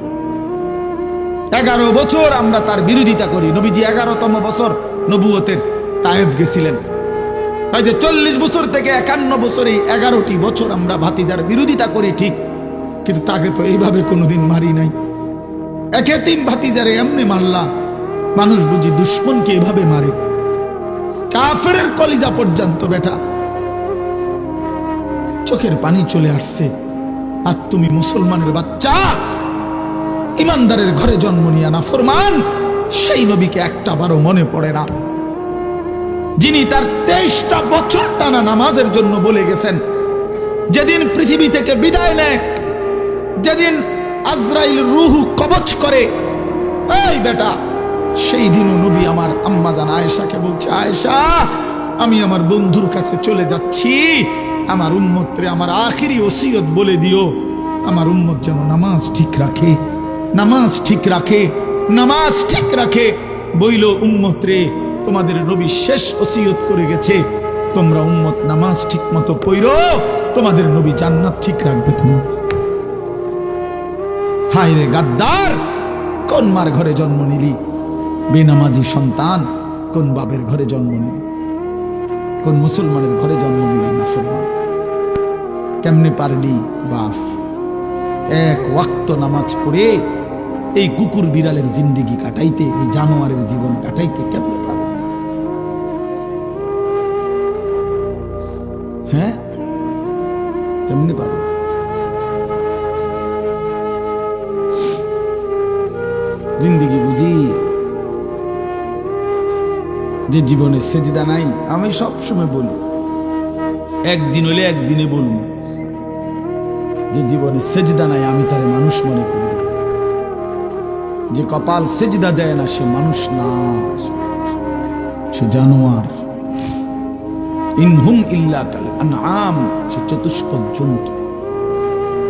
11 বছর আমরা তার বিরোধিতা করি। নবীজি 11তম বছর নবুয়তের তায়েফ গেছিলেন। এই যে 40 বছর থেকে 51 বছর, এই 11টি বছর আমরা ভাতিজার বিরোধিতা করি ঠিক, কিন্তু তাকে তো এইভাবে কোনোদিন মারি নাই। একে 3 ভাতিজারে এমনি মারলা, মানুষ বুঝি দুশ্মনকে এভাবে মারে? কাফেরের কলিজা পর্যন্ত বেটা চোখের পানি চলে আসছে। আর তুমি মুসলমানের বাচ্চা, ইমানদারের ঘরে জন্ম নিয়া না ফরমান, সেই নবীকে একটা বারও মনে পড়ে না, যিনি তার 23টা বছর টানা নামাজের জন্য বলে গেছেন। যেদিন পৃথিবী থেকে বিদায় নেয়, যেদিন আজরাইল রূহ কবজ করে, এই বেটা, সেই দিনও নবী আমার আম্মা জান আয়েশাকে বলছে, আয়েশা, আমি আমার বন্ধুর কাছে চলে যাচ্ছি, আমার উম্মতরে আমার আখিরি ওসিয়ত বলে দিও, আমার উম্মত যেন নামাজ ঠিক রাখে, নামাজ ঠিক রাখে, নামাজ ঠিক রাখে। বইল, উম্মত রে, তোমাদের নবী শেষ ওসিয়ত করে গেছে, তোমরা উম্মত নামাজ ঠিক মতো পড়ো, তোমাদের নবী জান্নাত ঠিক রাখবে। তুমি হায় রে গাদ্দার, কোন মার ঘরে জন্ম নিলি? বেনামাজি সন্তান, কোন বাবের ঘরে জন্ম নিলি? কোন মুসলমানের ঘরে জন্ম নিলি? না ফরমান, কেমনে পারলি বাপ এক ওয়াক্ত নামাজ পড়ে এই কুকুর বিড়ালের জিন্দেগি কাটাইতে, এই জানোয়ারের জীবন কাটাইতে কেমনে পারলি? হ্যাঁ, কেমনে পারলি? জিন্দেগি বুঝি যে জীবনে সেজদা নাই। আমি সবসময় বলি, একদিন হলে একদিনে বলব, যে জীবনে সেজদা নাই আমি তারে মানুষ মনে করি না। যে কপাল সেজদা দেয় না সে মানুষ না, সে জানোয়ার। ইনহুম ইল্লা কাল আনআম, সে চতুষ্পদ জন্তু।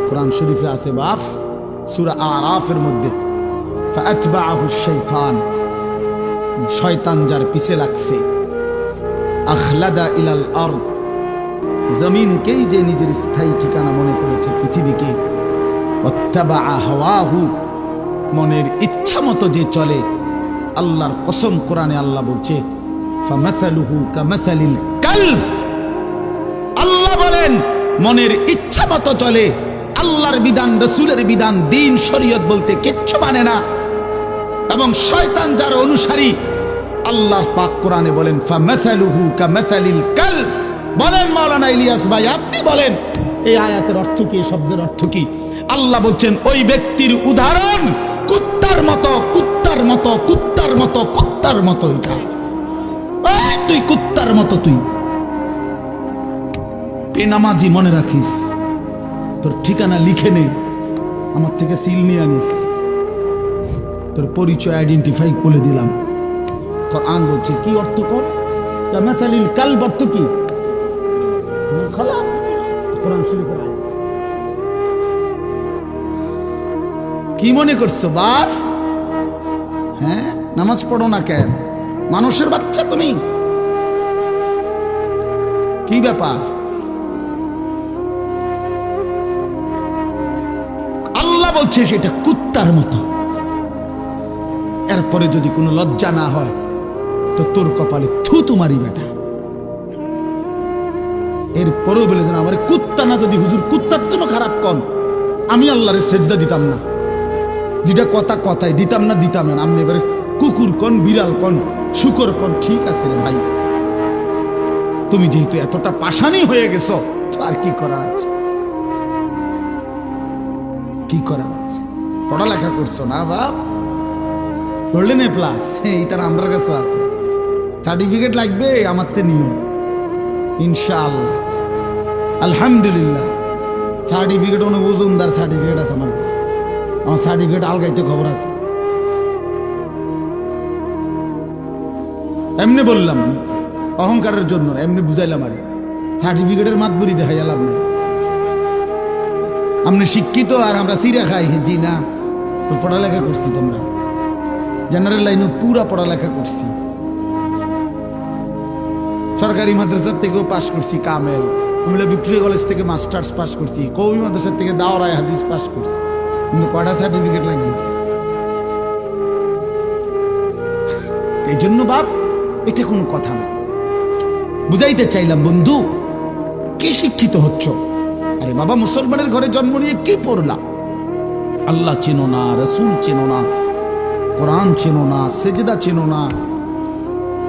কোরআন শরীফে আছে বাপ, সূরা আরাফের মধ্যে, ফাআতবাআহু শাইতান, শয়তান যার পিছে লাগছে, আখলাদা ইলাল আরদ, জমিনকেই যে নিজের স্থায়ী ঠিকানা মনে করেছে, পৃথিবীকে, ওয়াত্তাবা হাওয়াহু, মনের ইচ্ছা মতো যে চলে। আল্লাহর কসম, কোরআনে আল্লাহ বলছে, ফামাসালুহু কামাসালিল কালব মনের ইচ্ছা মতো চলে, আল্লাহর বিধান, রসুলের বিধান, দিন, শরীয়ত বলতে কিচ্ছু মানে না, এবং শয়তান যার অনুসারী, আল্লাহ পাক কোরআনে বলেন ফামাসালুহু কামাসালিল কালব। বলেন মাওলানা ইলিয়াস ভাই, আপনি বলেন এই আয়াতের অর্থ কি, এই শব্দের অর্থ কি? আল্লাহ বলছেন ওই ব্যক্তির উদাহরণ কুত্তার মতো, কুত্তার মতো, কুত্তার মতো, কুত্তার মতো। এটা তুই কুত্তার মতো, তুই বেনামাজি, মনে রাখিস, তোর ঠিকানা লিখে নে, আমার থেকে সিল নিয়ে আনিস, তোর পরিচয় আইডেন্টিফাই করে দিলাম। কোরআন বলছে কি অর্থ কর, কামাসালিল কালব অর্থ কি? খালাস, কোরআন শরীফের আয়াত। কি মনে করছো বাপ? হ্যাঁ, নামাজ পড়ো না কেন? মানুষের বাচ্চা তুমি, কি ব্যাপার? আল্লাহ বলছে সেটা কুত্তার মতো। এরপরে যদি কোনো লজ্জা না হয় তো তোর কপালে থুতু মারি বেটা। এরপরেও বলেছেন আমার কুত্তা না, যদি হুজুর কুত্তার জন্য খারাপ কন, আমি আল্লাহরে সেজদা দিতাম না, যেটা কথা কথাই দিতাম না, দিতাম না। আপনি এবারে কুকুর কন, বিড়াল কন, শুকর কন, ঠিক আছে রে ভাই, তুমি যেহেতু এতটা পাষাণী হয়ে গেছো, তো আর কি করার আছে? কি করার আছে? পড়ালেখা করছো না বাপ, গোল্ডেন এ প্লাস, এই তার আমার কাছে আছে, সার্টিফিকেট লাগবে আমার তে নিও ইনশাআল্লাহ। আলহামদুলিল্লাহ, সার্টিফিকেট অনেক ওজনদার সার্টিফিকেট আছে আমার কাছে, আমার সার্টিফিকেট আলগাইতে খবর আছে। এমনি বললাম অহংকারের জন্য, এমনি বুঝাইলাম, আর সার্টিফিকেটের মাতবুরি দেখাই লাভ নাই। আপনি শিক্ষিত আর আমরা চিরা খাই, জি না, তো পড়ালেখা করছি, তোমরা জেনারেল লাইনে পুরা পড়ালেখা করছি, সরকারি মাদ্রাসার থেকেও পাশ করছি, কামেল, কুমিল্লা ভিক্টোরিয়া কলেজ থেকে মাস্টার্স পাশ করছি, কওমি মাদ্রাসার থেকে দাওরায়ে হাদিস পাশ করছি, কিন্তু কয়টা সার্টিফিকেট লাগবে? এই জন্য বাপ, এটা কোনো কথা না। বুঝাইতে চাইলাম বন্ধু, কে শিক্ষিত হচ্ছ? আরে বাবা, মুসলমানের ঘরে জন্ম নিয়ে কি পড়লাম? আল্লাহ চেনো না, রসুল চেনো না, কোরআন চেনো না, সেজদা চেনো না,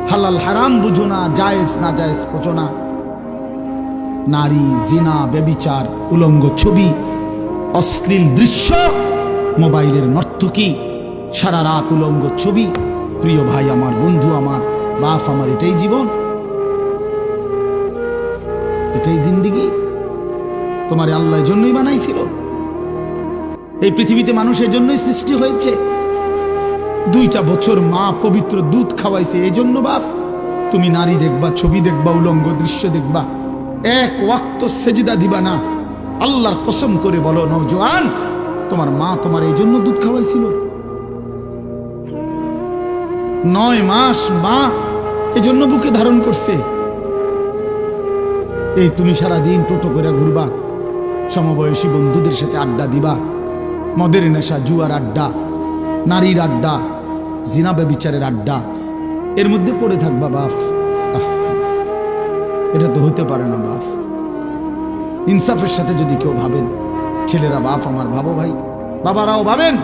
হালাল হারাম বুঝো না, জায়েজ না জায়েজ বোঝো না। নারী, জিনা, ব্যভিচার, উলঙ্গ ছবি, অশ্লীল দৃশ্য, মোবাইলের নর্তকী, সারা রাত উলঙ্গ ছবি। প্রিয় ভাই আমার, বন্ধু আমার, বাপ আমার, এটাই জীবন, এটাই জিন্দিগি? তোমার আল্লাহ জন্যই বানাইছিল, এই পৃথিবীতে মানুষের জন্যই সৃষ্টি হয়েছে। 2টা বছর মা পবিত্র দুধ খাওয়াইছে, এই জন্য বাপ তুমি নারী দেখবা, ছবি দেখবা, উলঙ্গ দৃশ্য দেখবা, এক ওয়াক্ত সেজদা দিবা না। আল্লাহর কসম করে বলো নওজোয়ান, তোমার মা তোমার এই জন্য দুধ খাওয়াইছিল? 9 মাস মা এই জন্য বুকে ধারণ করছে। এই তুমি সারাদিন টোটো করে ঘুরবা, সমবয়সী বন্ধুদের সাথে আড্ডা দিবা, মদের নেশা, জুয়ার আড্ডা, নারীর আড্ডা, জিনা ব্যভিচারের আড্ডা, এর মধ্যে পড়ে থাকবা বাপ। এটা তো হতে পারে না বাপ। ইনসাফের সাথে যদি কেউ ভাবেন, ছেলেরা, বাপ আমার, ভাবো ভাই, বাবারাও ভাবেন,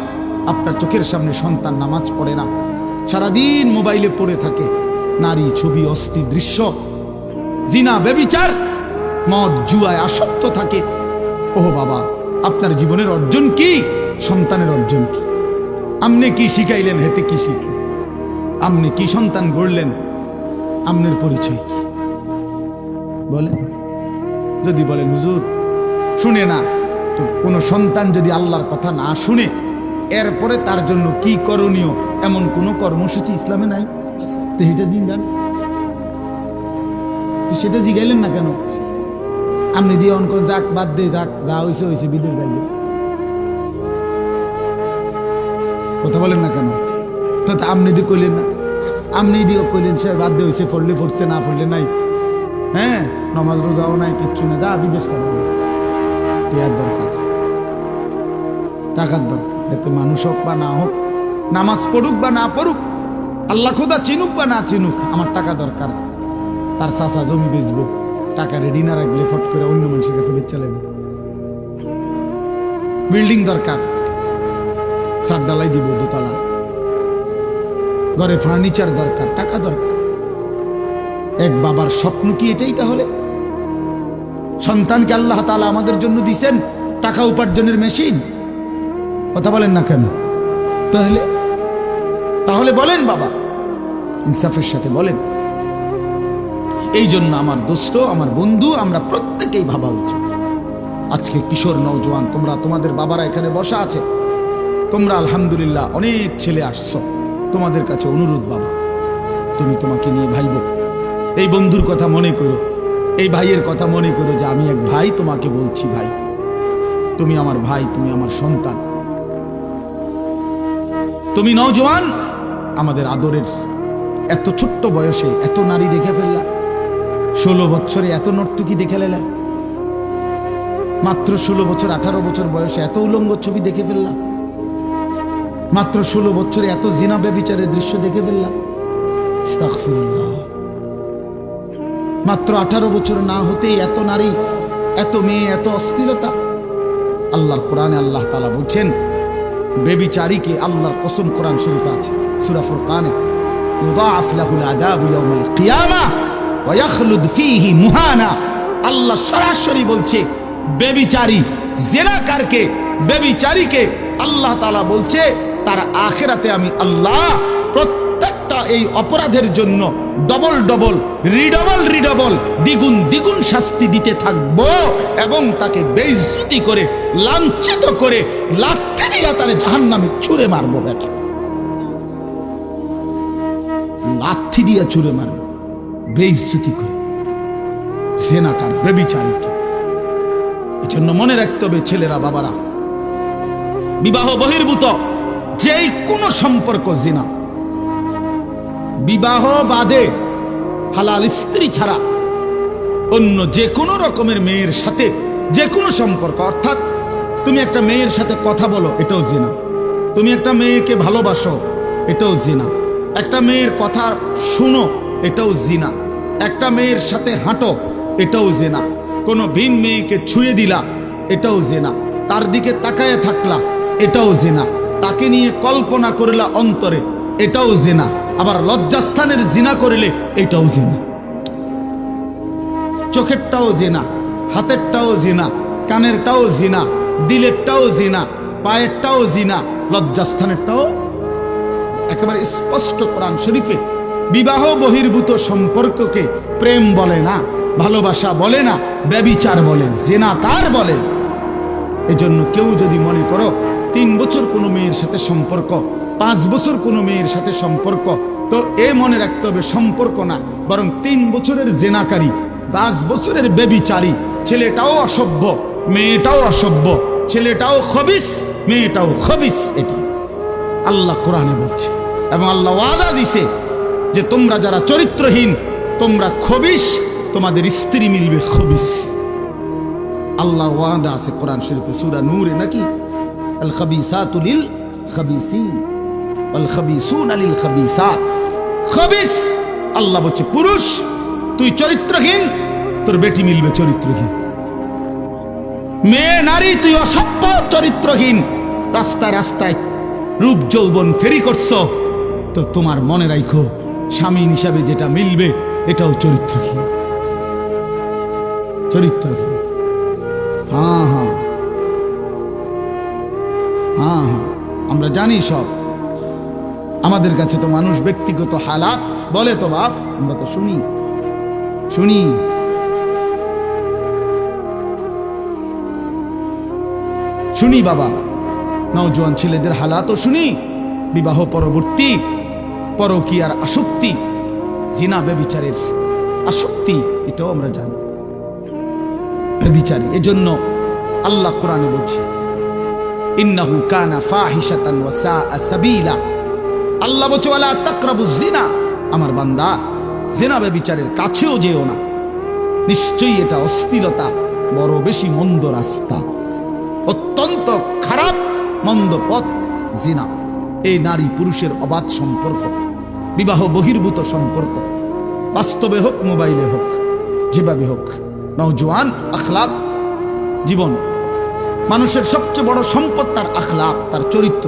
আপনার চোখের সামনে সন্তান নামাজ পড়ে না, সারাদিন মোবাইলে পড়ে থাকে, নারী, ছবি, অস্থির দৃশ্য, জিনা, ব্যভিচার, মদ, জুয়ায় আসক্ত থাকে। ও বাবা, আপনার জীবনের অর্জন কি? সন্তানের অর্জন কি? আপনি কি শিখাইলেন, হেতে কি শিখলেন? আপনি কি সন্তান গড়লেন? আপনার পরিচয় কি বলেন? যদি বলেন হুজুর শুনে না, তো কোনো সন্তান যদি আল্লাহর কথা না শুনে, এরপরে তার জন্য কি করণীয়, এমন কোনো কর্মসূচি ইসলামে নাই? তো এটা জিজ্ঞান, সেটা জিগাইলেন না কেন? আপনি দিয়ে অনক যাক, বাদ দে, যাক, যা হয়েছে হয়েছে, বিদেশ যাইবে, কথা বলেন না কেন? তো আপনি দিয়ে কইলেন না, আপনি দিয়ে কইলেন সে বাদ দিয়ে হয়েছে, পড়লে পড়ছে, না পড়লে নাই, হ্যাঁ, নমাজ রোজাও নাই, কিচ্ছু না, যা বিদেশ পড়বে, টিয়ার দরকার, টাকার দরকার, যাতে মানুষ হোক বা না হোক, নামাজ পড়ুক বা না পড়ুক, আল্লাহ খোদা চিনুক বা না চিনুক, আমার টাকা দরকার। তার চাচা জমি বেচবো, টাকা রেডি না রাখলে ফট করে অন্য মানুষের কাছে বেচালেন। বিল্ডিং দরকার, ছাদ ঢালাই দিব দোতলা, ঘরে ফার্নিচার দরকার, টাকা দরকার। এক বাবার স্বপ্ন কি এটাই? তাহলে সন্তানকে আল্লাহ তাআলা আমাদের জন্য দিছেন টাকা উপার্জনের মেশিন। কথা বলেন না কেন? তাহলে বলেন বাবা, ইনসাফের সাথে বলেন। এই জন্য আমার দোস্ত, আমার বন্ধু, আমরা প্রত্যেকেই ভাবা উচিত। আজকে কিশোর নওজোয়ান তোমরা, তোমাদের বাবারা এখানে বসা আছে, তোমরা আলহামদুলিল্লাহ অনেক ছেলে আসছো। তোমাদের কাছে অনুরোধ বাবা, তুমি তোমাকে নিয়ে ভাইব, এই বন্ধুর কথা মনে করো, এই ভাইয়ের কথা মনে করো যে আমি এক ভাই, তোমাকে বলছি ভাই, তুমি আমার ভাই, তুমি আমার সন্তান, তুমি নওজোয়ান, আমাদের আদরের। এত ছোট্ট বয়সে এত নারী দেখে ফেললা, 16 বছরে এত নর্তকী দেখে ফেললা, মাত্র 16 বছর 18 বছর বয়সে এত উলঙ্গ ছবি দেখে ফেললা, মাত্র 16 বছরে এত জিনা ব্যভিচারের দৃশ্য দেখে ফেললা। আস্তাগফিরুল্লাহ। মাত্র 18 বছর না হতেই এত নারী, এত মেয়ে, এত অশ্লীলতা। আল্লাহর কোরআনে আল্লাহ তাআলা বলছেন বেবিচারীকে, আল্লাহর কসম, কোরআন শরীফে আছে সূরা ফুরকানে, ইউদাআফ লাহুল আযাবু ইয়াউমাল কিয়ামাহ ওয়া ইয়াখলুদ ফীহি মুহানা। আল্লাহ সরাসরি বলছে বেবিচারী, জিনাকারকে, বেবিচারীকে আল্লাহ তাআলা বলছে তার আখিরাতে আমি আল্লাহ প্রত্যেকটা এই অপরাধের জন্য ডবল ডবল, রিডবল, দ্বিগুণ দ্বিগুণ শাস্তি দিতে থাকবো এবং তাকে বেইজ্জতি করে, লাঞ্ছিত করে, লাথি দিয়ে তার জাহান্নামে ছুঁড়ে মারবো। বেটা, লাথি দিয়ে ছুঁড়ে মারবো, বেইজ্জতি করে জিনাকার, বেবিচারীকে। এই জন্য মনে রাখতে হবে ছেলেরা, বাবারা, বিবাহ বহির্ভূত যেই কোনো সম্পর্ক জিনা, বিবাহ বাদে হালাল স্ত্রী ছাড়া অন্য যে কোনো রকমের মেয়ের সাথে যে কোনো সম্পর্ক, অর্থাৎ তুমি একটা মেয়ের সাথে কথা বলো, এটাও জিনা। তুমি একটা মেয়েকে ভালোবাসো, এটাও জিনা। একটা মেয়ের কথা শুনো, এটাও জিনা। একটা মেয়ের সাথে হাঁটো, এটাও জিনা। কোনো ভিন মেয়েকে ছুঁয়ে দিলা, এটাও জিনা। তার দিকে তাকায় থাকলা, এটাও জিনা। তাকে নিয়ে কল্পনা করলা অন্তরে, এটাও জিনা। আবার লজ্জাস্থানের জিনা করলে এটাও জিনা। চোখেরটাও জিনা, হাতেরটাও জিনা, কানেরটাও জিনা, দিলেরটাও জিনা, পায়েরটাও জিনা, লজ্জাস্থানেরটাও। একেবারে স্পষ্ট কোরআন শরীফে বিবাহ বহির্ভূত সম্পর্ককে প্রেম বলে না, ভালোবাসা বলে না, ব্যভিচার বলে, জিনাকার বলে। এজন্য কেউ যদি মনে করো 3 বছর কোনো মেয়ের সাথে সম্পর্ক, 5 বছর কোনো মেয়ের সাথে সম্পর্ক, তো এ মনে রাখতে হবে সম্পর্ক না, বরং 3 বছরের জিনাকারী, 5 বছরের ব্যভিচারী। ছেলেটাও অসভ্য, মেয়েটাও অসভ্য, ছেলেটাও খবিস, মেয়েটাও খবিস। এটি আল্লাহ কোরআনে বলছে এবং আল্লাহ ওয়াদা দিছে যে তোমরা যারা চরিত্রহীন, তোমরা খবিস, তোমাদের স্ত্রী মিলবে খবিস। আল্লাহর ওয়াদা আছে কোরআন শরীফে সূরা নূরে, নাকি আল খাবিসাতু লিল খাবিসিন ওয়াল খাবিসুনা লিল খাবিসাত। খবিস, আল্লাহ বলছে পুরুষ তুই চরিত্রহীন, তোর বেটি মিলবে চরিত্রহীন। মেয়ে নারী তুই অসভ্য, চরিত্রহীন, রাস্তায় রাস্তায় রূপ যৌবন ফেরি করছো, তো তোমার মনে রাখো স্বামী হিসাবে যেটা মিলবে এটাও চরিত্রহীন। চরিত্রহীন। হ্যাঁ হ্যাঁ হ্যাঁ হ্যাঁ, আমরা জানি সব। আমাদের কাছে তো মানুষ ব্যক্তিগত হালাত বলে, তো বাপ আমরা তো শুনি শুনি। শুনি বাবা, নওজোয়ান ছেলেদের হালাতও শুনি। বিবাহ পরবর্তী পরকীয়ার আসক্তি, জিনা ব্যভিচারের আসক্তি, এটাও আমরা জানি। ব্যভিচারী, এজন্য আল্লাহ কোরআনে বলছে ইন্নাহু কানা ফাহিশাতান ওয়া সাআ সাবিলা। আল্লাহ বলছে ওয়ালা তাকরাবুজ জিনা, আমার বান্দা জিনা ব্যভিচারের কাছেও যেও না, নিশ্চয়ই এটা অশ্লীলতা, বড় বেশি মন্দ রাস্তা, অত্যন্ত খারাপ মন্দ পথ জিনা। এই নারী পুরুষের অবাধ সম্পর্ক, বিবাহ বহির্ভূত সম্পর্ক, বাস্তবে হোক মোবাইলে হোক, যেভাবে হোক। নওজোয়ান আখলাক জীবন, মানুষের সবচেয়ে বড় সম্পদ তার আখলাক, তার চরিত্র।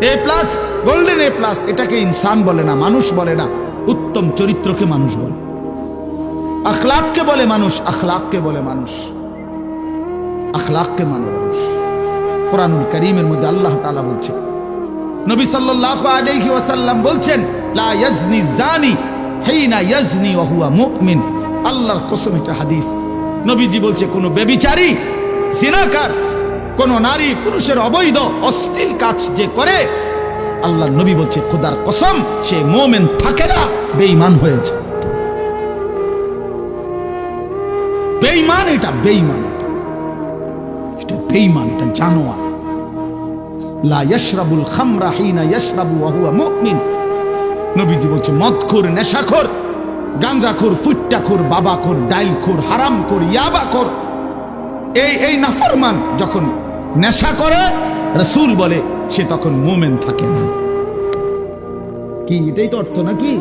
এ প্লাস, গোল্ডেন এ প্লাস, এটাকে ইনসান বলে না, মানুষ বলে না, উত্তম চরিত্রকে মানুষ বলে। আখলাককে বলে মানুষ, আখলাককে বলে মানুষ, আখলাককে মানে মানুষ। কোরআনুল কারীমের মধ্যে আল্লাহ তাআলা বলছেন, নবী সাল্লাল্লাহু আলাইহি ওয়াসাল্লাম বলছেন, লা ইয়াজনি জানি হিনা ইয়াজনি ওয়া হুয়া মুমিন। আল্লাহর কসম, এটা হাদিস। নবীজি বলছে, কোন ব্যভিচারী, জিনাকার, কোন নারী পুরুষের অবৈধ অশ্লীল কাজ যে করে, আল্লাহর নবী বলছে খোদার কসম সে মুমিন থাকে না, বেঈমান হয়েছে। বেঈমান, এটা বেঈমান, এটা বেঈমান, এটা জানোয়ার। লা ইয়াশরাবুল খামরা হিনা ইয়াশরাবু ওয়া হুয়া মুমিন। নবীজি বলছে মদখোর, নেশাখোর, গাঁজাখোর, ফুট্টাখোর, বাবাখোর, ডাইলখোর, হারামখোর, ইয়াবাখোর, এই নাফরমান যখন নেশা করে, রাসূল বলে সে তখন মুমিন থাকে না। কি এটাই তো অর্থ নাকি?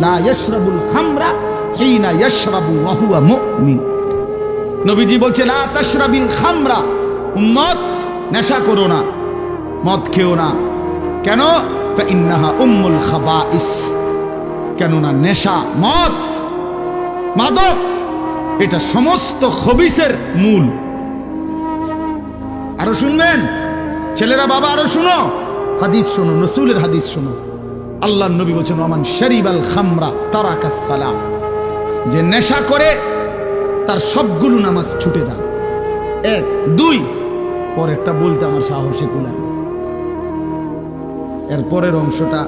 লা ইয়াশরাবুল খামরা হিনা ইয়াশরাবু ওয়া হুয়া মুমিন। নবীজি বলছে লা তাশরাবিল খামরা, উম্মত নেশা করো না, মদ খেও না। কেন? ফাইন্নাহা উম্মুল খাবাইস। কেননা নেশা, মদ, মাদক, এটা সমস্ত খবিসের মূল। আরো শুনবেন ছেলেরা, বাবা আরো শুনো, হাদিস শোনো, রাসূলের হাদিস শোনো। আল্লাহর নবী বলেছেন, ওমান শারিবাল খামরা তারাকাস সালাম। যে নেশা করে তার সবগুলো নামাজ ছুটে যায়। 1 2, পরেরটা বলতে আমার সাহসে কুলায়। এর পরের অংশটা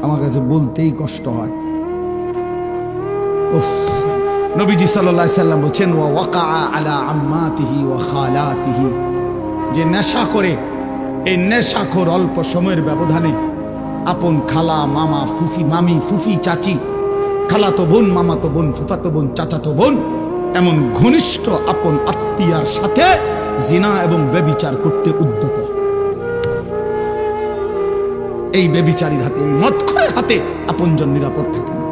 আমার কাছে বলতেই কষ্ট হয়। নবীজি সাল্লাল্লাহু আলাইহি সাল্লাম বলেন, ওয়া ওয়াকা আলা আম্মাতিহি ওয়া খালাতিহি। যে নেশা করে, এই নেশাখোর অল্প সময়ের ব্যবধানে আপন খালা, মামা, ফুফি, মামি, ফুফি, চাচি, খালাতো বোন, মামাতো বোন, ফুফাতো বোন, চাচাতো বোন, এমন ঘনিষ্ঠ আপন আত্মীয়ার সাথে জিনা এবং ব্যভিচার করতে উদ্যত। এই ব্যভিচারীর হাতে, এই মদখোরের হাতে আপনজন নিরাপদ থাকে না।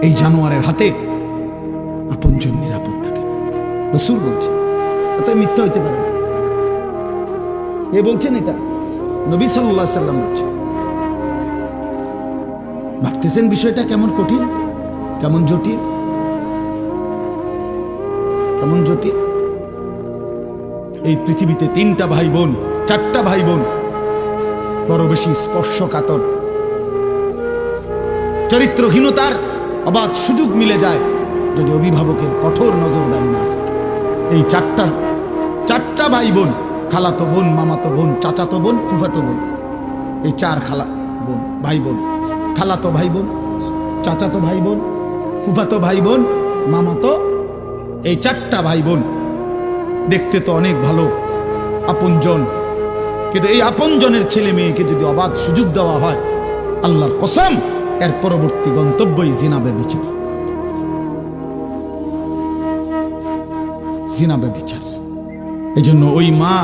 এই জানোয়ারের হাতে আপনজন নিরাপদ থাকে। রাসূল বলছে, এত মিথ্যা হইতে পারে না। এ বলছেন, এটা নবী সাল্লাল্লাহু আলাইহি সাল্লাম বলছেন। ভাবতেছেন বিষয়টা কেমন কঠিন, কেমন জটিল, কেমন জটিল। এই পৃথিবীতে 3টা ভাই বোন, 4টা ভাই বোন বড় বেশি স্পর্শকাতর, চরিত্রহীনতার অবাধ সুযোগ মিলে যায় যদি অভিভাবকের কঠোর নজরদারি না থাকে। এই 4টা ভাই বোন, খালাতো বোন, মামাতো বোন, চাচাতো বোন, ফুফাতো বোন, এই 4 খালা বোন, ভাই বোন, খালাতো ভাই বোন, চাচাতো ভাই বোন, ফুফাতো ভাই বোন, মামাতো, এই 4টা ভাই বোন দেখতে তো অনেক ভালো, আপনজন, কিন্তু এই আপনজনের ছেলে মেয়েকে যদি অবাধ সুযোগ দেওয়া হয়, আল্লাহর কসম এর পরবর্তী গন্তব্যই জিনা ব্যভিচার। জিনা ব্যভিচার। এই জন্য ওই মা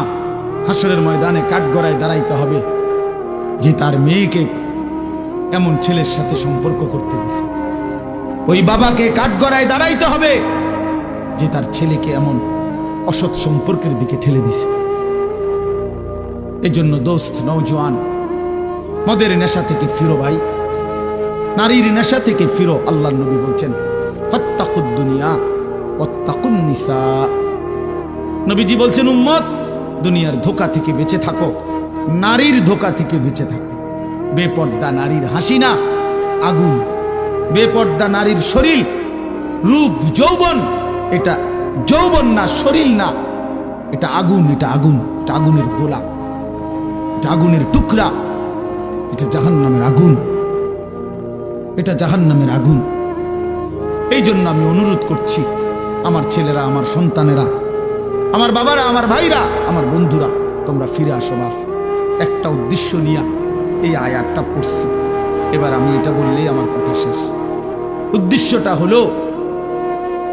হাসরের ময়দানে কাঠগড়ায় দাঁড়াইতে হবে যে তার মেয়েকে এমন ছেলের সাথে সম্পর্ক করতে দিয়েছে। ওই বাবাকে কাঠগড়ায় দাঁড়াইতে হবে যে তার ছেলেকে এমন অসৎ সম্পর্কের দিকে ঠেলে দিছে। এই জন্য দোস্ত, নওজোয়ান, মদের নেশা থেকে ফিরো ভাই, নারীর নেশা থেকে ফিরো। আল্লাহর নবী বলছেন, ফাত্তাকুদ দুনিয়া ওয়াত্তাকুন নিসা। নবীজি বলছেন, উম্মত দুনিয়ার ধোঁকা থেকে বেঁচে থাকো, নারীর ধোঁকা থেকে বেঁচে থাকো। বেপর্দা নারীর হাসি না, আগুন। বেপর্দা নারীর শরীর, রূপ, যৌবন, এটা যৌবন না, শরীর না, এটা আগুন, এটা আগুন, এটা আগুনের গোলা, এটা আগুনের টুকরা, এটা জাহান্নামের আগুন, এটা জাহান্নামের আগুন। এই জন্য আমি অনুরোধ করছি, আমার ছেলেরা, আমার সন্তানেরা, আমার বাবারা, আমার ভাইরা, আমার বন্ধুরা, তোমরা ফিরে আসো। বাপ, একটা উদ্দেশ্য নিয়ে এই আয়াতটা পড়ছি। এবার আমি এটা বললেই আমার কথা শেষ। উদ্দেশ্যটা হলো,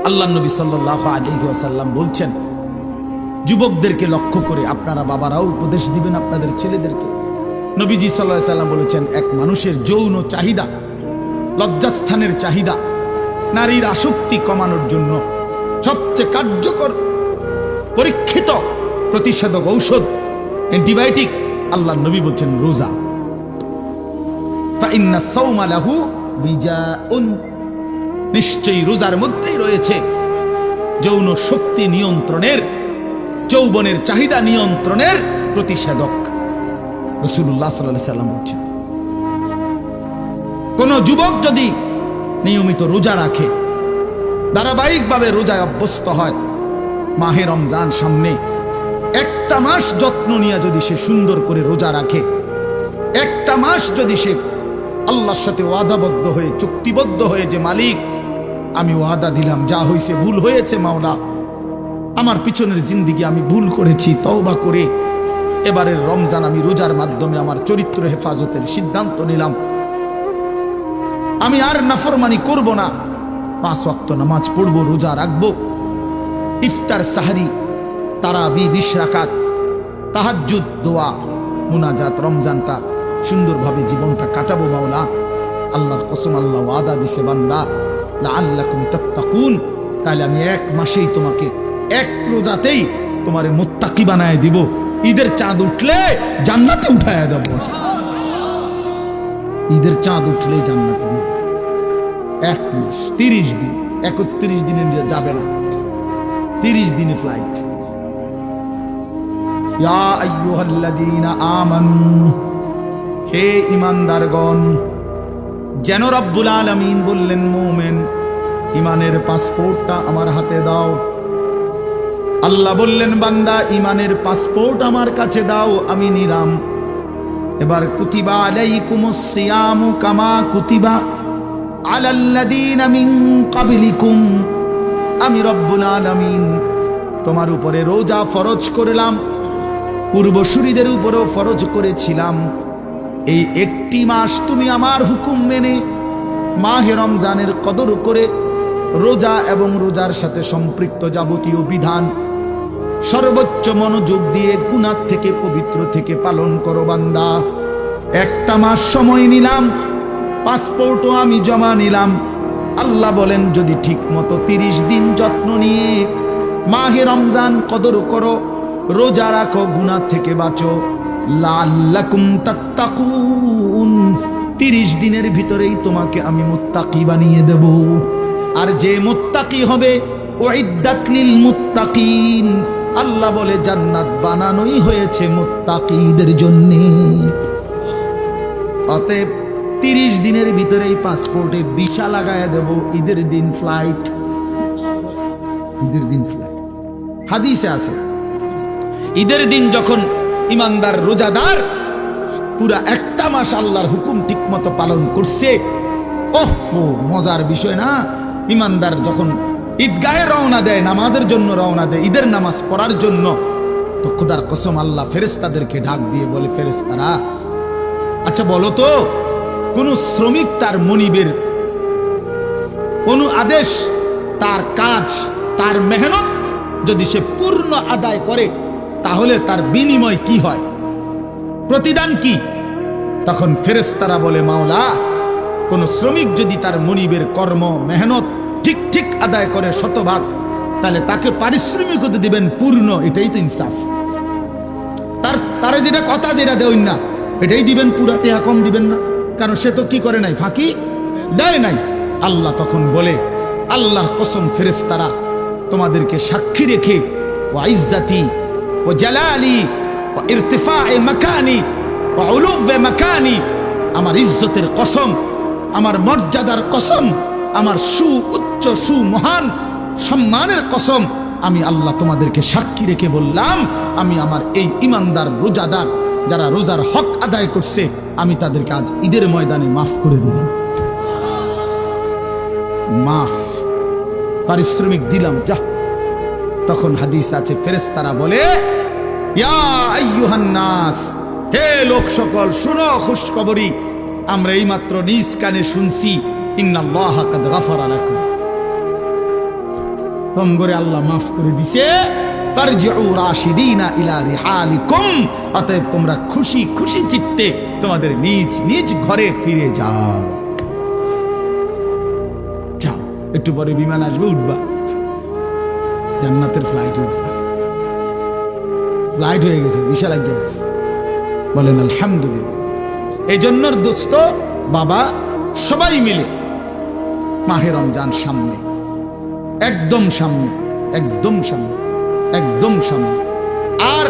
আল্লাহ নবী সাল্লাল্লাহু আলাইহি ওয়াসাল্লাম বলছেন, যুবকদেরকে লক্ষ্য করে আপনারা বাবারাও উপদেশ দিবেন আপনাদের ছেলেদেরকে। নবীজি সাল্লাল্লাহু আলাইহি ওয়াসাল্লাম বলেছেন, এক মানুষের যৌন চাহিদা লজ্জাস্থানের চাহিদা, নারীর আসক্তি কমানোর জন্য সবচেয়ে কার্যকর পরীক্ষিত প্রতিষেধক ঔষধ, অ্যান্টিবায়োটিক আল্লাহর নবী বলছেন রোজা। ফাইন্না সাওমা লাহু বিজাউন, নিশ্চয়ই রোজার মধ্যেই রয়েছে যৌন শক্তি নিয়ন্ত্রণের, যৌবনের চাহিদা নিয়ন্ত্রণের প্রতিষেধক। রাসূলুল্লাহ সাল্লাল্লাহু আলাইহি সাল্লাম বলছেন, কোন যুবক যদি নিয়মিত রোজা রাখে, ধারাবাহিকভাবে রোজায় অভ্যস্ত হয়, মাহে রমজান সামনে, একটা মাস যত্ন নিয়ে যদি সে সুন্দর করে রোজা রাখে, একটা মাস যদি সে আল্লাহর সাথে ওয়াদাবদ্ধ হয়ে, চুক্তিবদ্ধ হয়ে, যে মালিক আমি ওয়াদা দিলাম, যা হয়েছে ভুল হয়েছে মাওলা, আমার পিছনের জিন্দিগি আমি ভুল করেছি, তওবা করে এবারের রমজান আমি রোজার মাধ্যমে আমার চরিত্র হেফাজতের সিদ্ধান্ত নিলাম, আমি আর নাফরমানি করব না, 5 ওয়াক্ত নামাজ পড়বো, রোজা রাখবো, ইফতার সাহরি তারাবি 20 রাকাত, তাহাজ্জুদ, দোয়া, মুনাজাত, রমজানটা সুন্দরভাবে জীবনটা কাটাবো মাওলা। আল্লাহর কসম, আল্লাহ ওয়াদা দিছে বান্দা লাআল্লাকুম তাত্তাকুন, তাহলে আমি 1 মাসেই তোমাকে, 1 রোজাতেই তোমারে মুত্তাকি বানায় দিব, ঈদের চাঁদ উঠলে জান্নাতে উঠায়া দেব, ঈদের চাঁদ উঠলে জান্নাতে দিব। 1 মাস 30 দিন, 31 দিনে যাবে না, 30 দিনে ফ্লাইট। ইয়া আইয়ুহাল্লাযীনা আমানু, হে ঈমানদারগণ, যেন রব্বুল আলামিন বললেন মুমিন, ঈমানের পাসপোর্টটা আমার হাতে দাও। আল্লাহ বললেন বান্দা ঈমানের পাসপোর্ট আমার কাছে দাও, আমি নিলাম। এবার কুতিবা আলাইকুমুস সিয়ামু কামা কুতিবা আলাল্লাযীনা মিন ক্বাবলিকুম, আমি রব্বুল আলামিন তোমার উপরে রোজা ফরজ করলাম, পূর্বসূরীদের উপরও ফরজ করেছিলাম। এই একটি মাস তুমি আমার হুকুম মেনে মাহে রমজানের কদর করে রোজা এবং রোজার সাথে সম্পৃক্ত যাবতীয় বিধান সর্বোচ্চ মনোযোগ দিয়ে গুনাহ থেকে, পবিত্র থেকে পালন করো বান্দা। একটা মাস সময় নিলাম, পাসপোর্টও আমি জমা নিলাম। আল্লাহ বলেন যদি ঠিক মতো 30 দিন যত্ন নিয়ে মাহে রমজান কদর করো, রোজা রাখো, গুনাহ থেকে বাঁচো, লাআল্লাকুম তাত্তাকুন, 30 দিনের ভিতরেই তোমাকে আমি মুত্তাকি বানিয়ে দেব। আর যে মুত্তাকি হবে, উইদ্দাত লিল মুত্তাকিন, আল্লাহ বলে জান্নাত বানানোই হয়েছে মুত্তাকিদের জন্য। অতএব 30 দিনের ভিতরেই পাসপোর্টে ভিসা লাগায়া দেব, ঈদের দিন ফ্লাইট, ঈদের দিন ফ্লাইট। হাদিসে আছে ঈদের দিন যখন ইমানদার রোজাদার পুরা একটা মাস আল্লাহর হুকুম ঠিক মতো পালন করছে, ওহো মজার বিষয় না। ইমানদার যখন ঈদগাহে রওনা দেয়, নামাজের জন্য রওনা দেয়, ঈদের নামাজ পড়ার জন্য, তো খোদার কসম আল্লাহ ফেরেশতাদেরকে ডাক দিয়ে বলে, ফেরেশতারা আচ্ছা বলো তো, কোন শ্রমিক তার মনিবের কোন আদেশ, তার কাজ, তার মেহনত যদি সে পূর্ণ আদায় করে, তাহলে তার বিনিময় কি হয়, প্রতিদান কি? তখন ফেরেশতারা বলে, মাওলা কোন শ্রমিক যদি তার মনিবের কর্ম মেহনত ঠিক ঠিক আদায় করে 100 ভাগ, তাহলে তাকে পারিশ্রমিক হতে দিবেন পূর্ণ, এটাই তো ইনসাফ। তারে যেটা কথা, যেটা দেন না, এটাই দিবেন, পুরা টেহা কম দিবেন না, কারণ সে তো কি করে নাই, ফাঁকি দেয় নাই। আল্লাহ তখন বলে, আল্লাহর কসম ফেরেশতারা তোমাদেরকে সাক্ষী রেখে, ওয়া ইজ্জতি ওয়া জালালি ওয়া ইরতিফা'i মাকানি ওয়া উলুওয়ে মাকানি, আমার ইজ্জতের কসম, আমার মর্যাদার কসম, আমার সুউচ্চ সুমহান সম্মানের কসম, আমি আল্লাহ তোমাদেরকে সাক্ষী রেখে বললাম, আমি আমার এই ইমানদার রোজাদার যারা রোজার হক আদায় করছে, আমি তাদেরকে আজ ঈদের ময়দানে মাফ করে দিলাম, মাফ, পারিশ্রমিক দিলাম, যা। তখন হাদিস আছে ফেরেশতারা বলে, ইয়া আইয়ুহান নাস, হে লোক সকল, শুনো খুশখবরি, আমরা এইমাত্র নিজ কানে শুনছি, ইন্নাল্লাহা কাদ গাফারা লাকুম, তোমরে আল্লাহ মাফ করে দিছে, তারজিউ রাশিদিনা ইলা রিহালিকুম, অতএব তোমরা খুশি খুশি চিত্তে তোমাদের নিজ নিজ ঘরে ফিরে যাও। একটু পরে বিমান আসবে, উঠবা, জান্নাতের ফ্লাইটে উঠবা। ফ্লাইট হয়ে গেছে, বিশাল এক গেছে, বলেন আলহামদুলিল্লাহ। এই জন্য দোস্ত বাবা সবাই মিলে মাহে রমজান সামনে, একদম সামনে, একদম সামনে, একদম সামনে। আর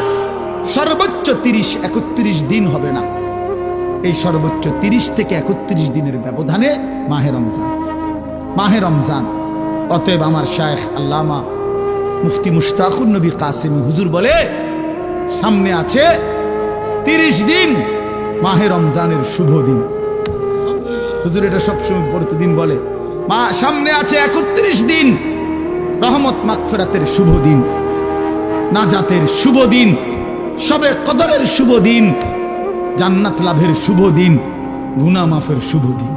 সর্বোচ্চ 30-31 দিন হবে না, এই সর্বোচ্চ 30 থেকে 31 দিনের ব্যবধানে মাহে রমজান, মাহে রমজান। অতএব আমার শায়েখ আল্লামা মুফতি মুশতাকুর নবী কাসেমি হুজুর বলে সামনে আছে 30 দিন মাহে রমজানের শুভ দিন। হুজুর এটা সবসময় প্রতিদিন বলে, মা সামনে আছে 31 দিন রহমত মাগফিরাতের শুভ দিন, নাজাতের শুভ দিন, শবে কদরের শুভ দিন, জান্নাত লাভের শুভ দিন, গুনাহ মাফের শুভ দিন।